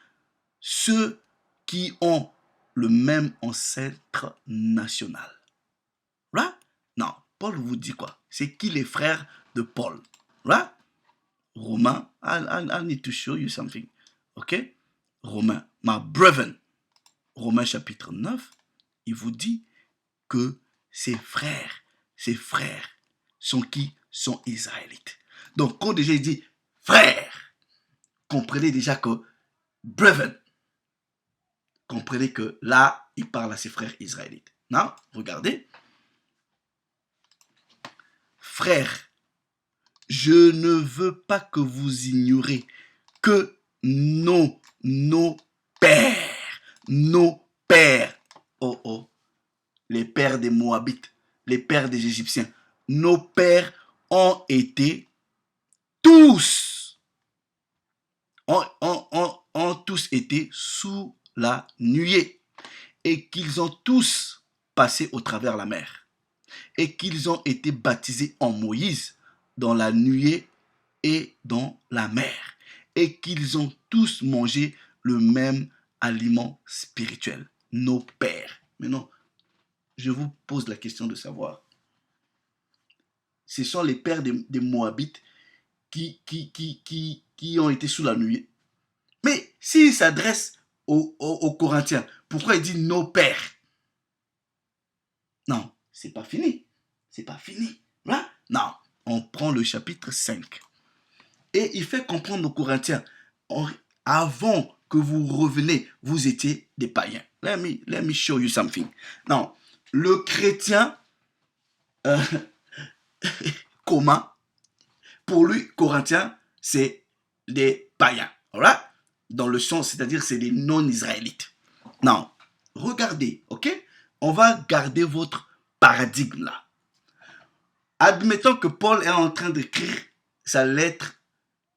Ceux qui ont le même ancêtre national. Voilà? Non. Paul vous dit quoi? C'est qui les frères de Paul? Voilà? Romains. I need to show you something. Ok? Romains. My brethren. Romains chapitre 9, il vous dit que ses frères sont qui? Sont israélites. Donc, quand déjà il dit frère, comprenez déjà que brethren, comprenez que là, il parle à ses frères israélites. Non? Regardez. Frère, je ne veux pas que vous ignorez que nos pères, oh, les pères des Moabites, les pères des Égyptiens, nos pères ont été tous, ont tous été sous la nuée et qu'ils ont tous passé au travers la mer et qu'ils ont été baptisés en Moïse dans la nuée et dans la mer et qu'ils ont tous mangé le même aliment spirituel, nos pères. Maintenant, je vous pose la question de savoir, ce sont les pères des Moabites qui ont été sous la nuée. Mais s'il s'adresse aux Corinthiens, pourquoi il dit nos pères? Non, c'est pas fini. C'est pas fini. Hein? Non, on prend le chapitre 5. Et il fait comprendre aux Corinthiens, avant que vous reveniez, vous étiez des païens. Let me show you something. Non, le chrétien commun, pour lui, Corinthiens, c'est des païens. Right? Dans le sens, c'est-à-dire c'est des non-israélites. Non, regardez, ok? On va garder votre paradigme là. Admettons que Paul est en train d'écrire sa lettre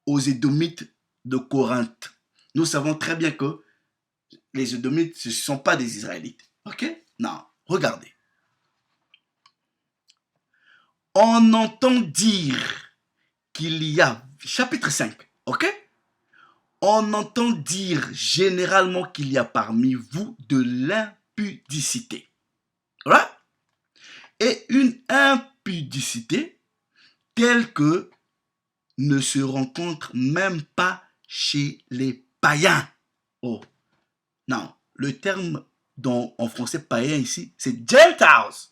aux Édomites de Corinthe. Nous savons très bien que les Édomites, ce ne sont pas des Israélites. Ok? Non, regardez. On entend dire qu'il y a, chapitre 5, ok? On entend dire généralement qu'il y a parmi vous de l'impudicité. Right? Et une impudicité telle que ne se rencontre même pas chez les païens. Oh, non, le terme en français païen ici, c'est Gentiles.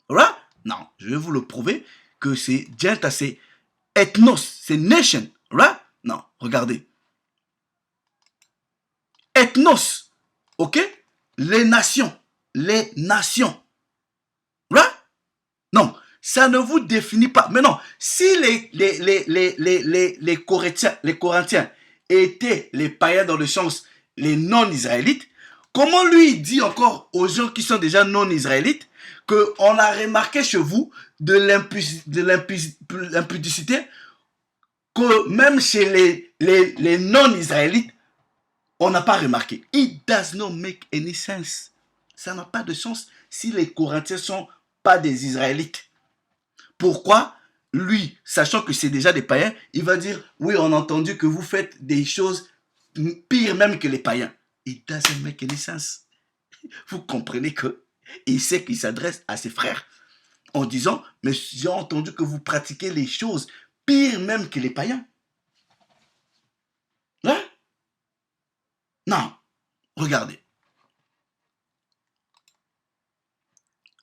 Right? Non, je vais vous le prouver que c'est Gentiles, c'est ethnos, c'est nation. Right? Non, regardez. Ethnos, ok? Les nations. Right? Non, ça ne vous définit pas. Mais non, si les Corinthiens étaient les païens dans le sens les non-israélites, comment lui dit encore aux gens qui sont déjà non-israélites qu'on a remarqué chez vous de l'impudicité que même chez les non-israélites, on n'a pas remarqué. It does not make any sense. Ça n'a pas de sens si les Corinthiens ne sont pas des Israélites. Pourquoi lui, sachant que c'est déjà des païens, il va dire, oui, on a entendu que vous faites des choses pires même que les païens. It doesn't make any sense. Vous comprenez que il sait qu'il s'adresse à ses frères en disant, mais j'ai entendu que vous pratiquez les choses pires même que les païens. Hein? Non. Regardez.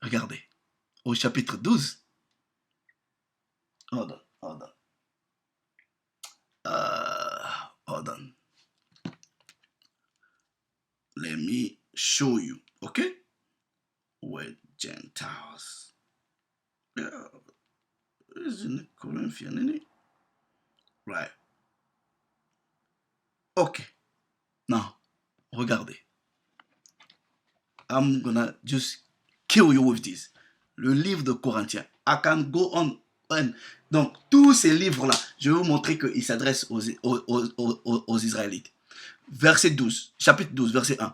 Regardez. Au chapitre 12. Hold on. hold on. Let me show you, okay? Where Gentiles. Yeah. Isn't it Corinthian, isn't it? Right. Okay. Now, regardez. I'm gonna just kill you with this. Le livre de Corinthiens. I can go on. Donc, tous ces livres-là, je vais vous montrer qu'ils s'adressent aux Israélites. Verset 12, chapitre 12, verset 1.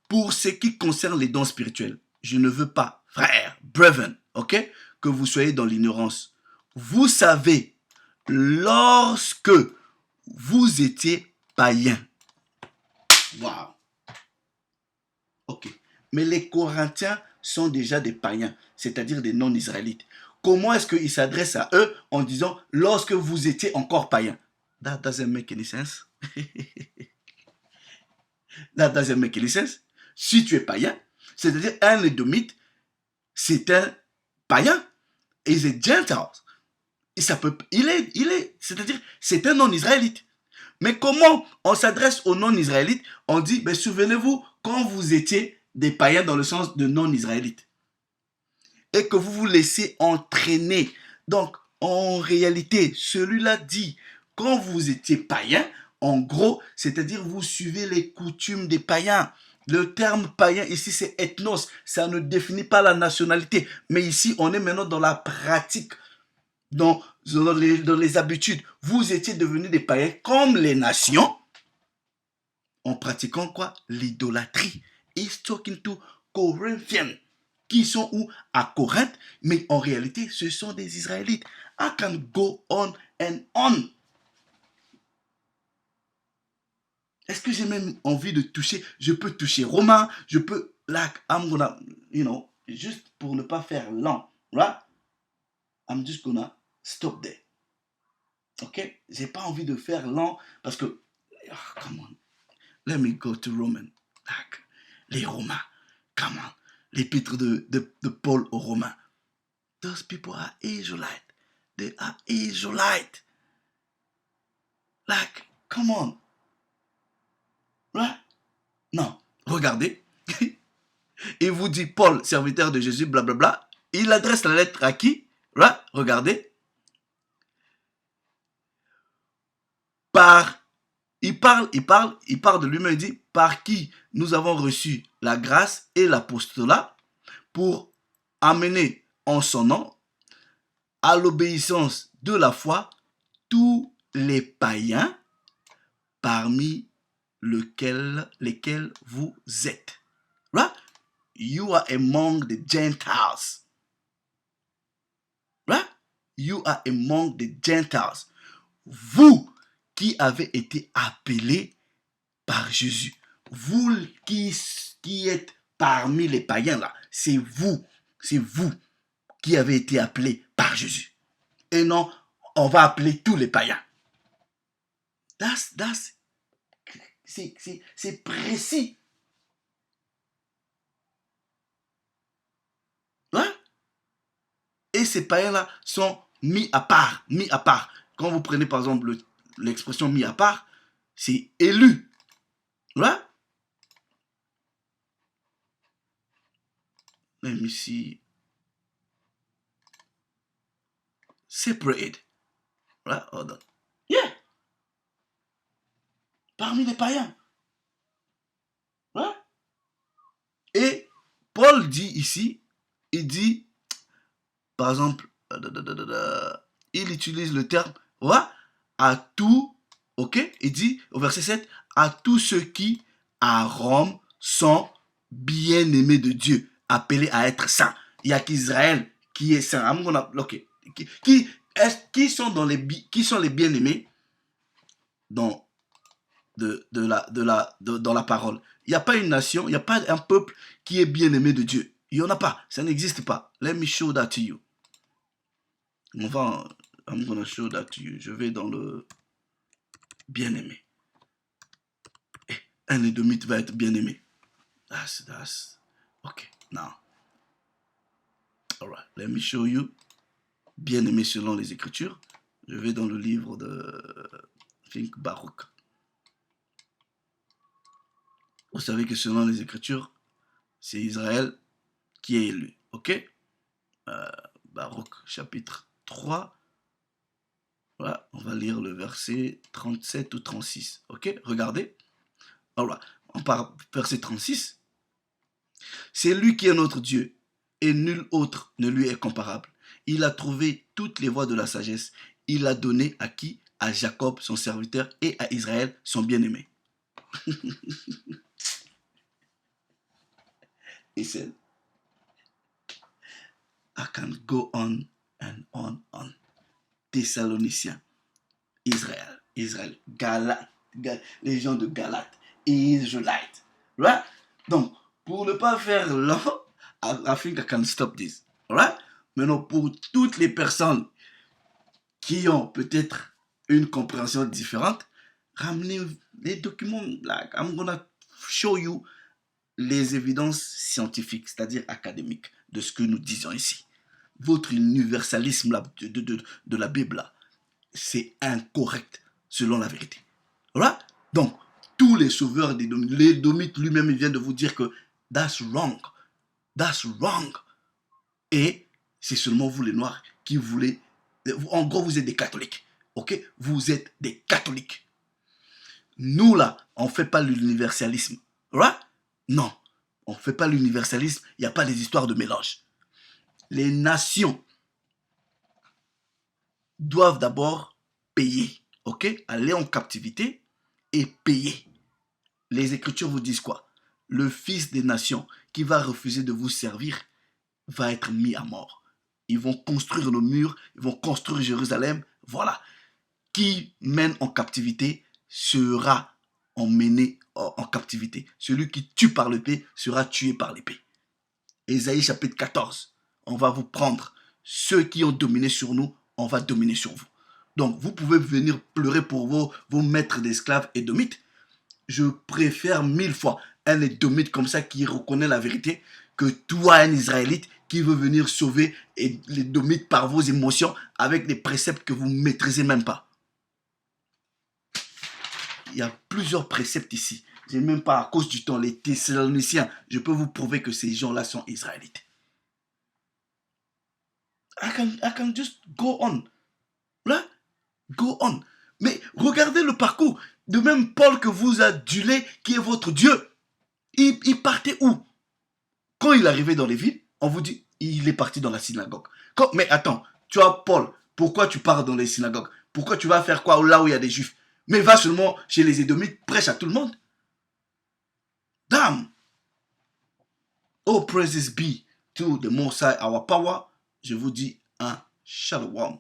Pour ce qui concerne les dons spirituels, je ne veux pas, frères, brethren, ok, que vous soyez dans l'ignorance. Vous savez, lorsque vous étiez païens. Waouh. Ok. Mais les Corinthiens sont déjà des païens, c'est-à-dire des non-israélites. Comment est-ce qu'il s'adresse à eux en disant « lorsque vous étiez encore païens » That doesn't make any sense. That doesn't make any sense. Si tu es païen, c'est-à-dire un édomite, c'est un païen. Is a Gentile. C'est-à-dire c'est un non-israélite. Mais comment on s'adresse aux non-israélites? On dit, ben, souvenez-vous, quand vous étiez des païens dans le sens de non-israélites, et que vous vous laissez entraîner. Donc, en réalité, celui-là dit, quand vous étiez païen, en gros, c'est-à-dire vous suivez les coutumes des païens. Le terme païen ici, c'est ethnos. Ça ne définit pas la nationalité. Mais ici, on est maintenant dans la pratique, dans les habitudes. Vous étiez devenus des païens comme les nations, en pratiquant quoi? L'idolâtrie. He's talking to Corinthians, qui sont où? À Corinthe, mais en réalité, ce sont des Israélites. I can go on and on. Est-ce que j'ai même envie de toucher? Je peux toucher Romain, je peux, like, I'm gonna, juste pour ne pas faire lent, right? I'm just gonna stop there. Ok? J'ai pas envie de faire lent parce que, come on, let me go to Roman. Like, les Romains, come on. L'épître de Paul aux Romains. Those people are Israelites. They are Israelites. Like, come on. Right? Non, regardez. Il vous dit Paul, serviteur de Jésus, blablabla. Il adresse la lettre à qui? Right? Regardez. Il parle de lui-même, il dit, par qui nous avons reçu la grâce et l'apostolat pour amener en son nom à l'obéissance de la foi tous les païens parmi lesquels vous êtes. Right? You are among the Gentiles. Right? You are among the Gentiles. Vous qui avez été appelés par Jésus. Vous qui êtes parmi les païens là, c'est vous qui avez été appelés par Jésus. Et non, on va appeler tous les païens. C'est précis. Hein? Et ces païens-là sont mis à part. Quand vous prenez par exemple l'expression mis à part, c'est élu. Right? Let me see. Separated. Right? Hold on. Yeah. Parmi les païens. Right? Et Paul dit ici, il dit, par exemple, il utilise le terme, ouais, à tout, ok? Il dit au verset 7, à tous ceux qui, à Rome, sont bien-aimés de Dieu, appelés à être saints. Il n'y a qu'Israël qui est saint. Okay. Qui sont les bien-aimés dans la parole? Il n'y a pas une nation, il n'y a pas un peuple qui est bien-aimé de Dieu. Il n'y en a pas, ça n'existe pas. Let me show that to you. I'm gonna show that to you. Je vais dans le bien-aimé. Un édomite va être bien-aimé. That's okay. Now, all right. Let me show you. Bien-aimé selon les Écritures. Je vais dans le livre de Think Baruch. Vous savez que selon les Écritures, c'est Israël qui est élu. Ok? Baruch chapitre 3. Voilà, on va lire le verset 37 ou 36. Ok? Regardez. Voilà, on part verset 36. C'est lui qui est notre Dieu, et nul autre ne lui est comparable. Il a trouvé toutes les voies de la sagesse. Il a donné à qui? À Jacob, son serviteur, et à Israël, son bien-aimé. Et c'est I can go on and on. Thessaloniciens, Israël, Galate, les gens de Galate, Israelites. Right? Donc, pour ne pas faire long, I think I can stop this. Right? Maintenant, pour toutes les personnes qui ont peut-être une compréhension différente, ramenez les documents. Like, I'm gonna show you les évidences scientifiques, c'est-à-dire académiques, de ce que nous disons ici. Votre universalisme là, de la Bible, là, c'est incorrect selon la vérité. Voilà? Donc, tous les sauveurs des Domites, les Domites lui-même, il vient de vous dire que that's wrong. That's wrong. Et c'est seulement vous les Noirs qui voulez... En gros, vous êtes des catholiques. Ok? Vous êtes des catholiques. Nous, là, on ne fait pas l'universalisme. Right? Non. On ne fait pas l'universalisme. Il n'y a pas des histoires de mélange. Les nations doivent d'abord payer. Ok? Aller en captivité et payer. Les Écritures vous disent quoi? Le fils des nations qui va refuser de vous servir va être mis à mort. Ils vont construire nos murs, ils vont construire Jérusalem. Voilà. Qui mène en captivité sera emmené en captivité. Celui qui tue par l'épée sera tué par l'épée. Ésaïe chapitre 14. On va vous prendre. Ceux qui ont dominé sur nous, on va dominer sur vous. Donc, vous pouvez venir pleurer pour vos maîtres d'esclaves édomites. Je préfère 1000 fois un édomite comme ça qui reconnaît la vérité que toi, un Israélite, qui veut venir sauver l'édomite par vos émotions avec des préceptes que vous ne maîtrisez même pas. Il y a plusieurs préceptes ici. Je n'ai même pas, à cause du temps, les Thessaloniciens, je peux vous prouver que ces gens-là sont Israélites. I can just go on. Là, go on. Mais regardez le parcours de même Paul que vous adulez, qui est votre Dieu. Il partait où? Quand il arrivait dans les villes, on vous dit, il est parti dans la synagogue. Mais attends, tu vois Paul, pourquoi tu pars dans les synagogues? Pourquoi tu vas faire quoi là où il y a des juifs? Mais va seulement chez les Édomites, prêche à tout le monde. Damn! Oh, praises be to the Most High, our power. Je vous dis un shalom.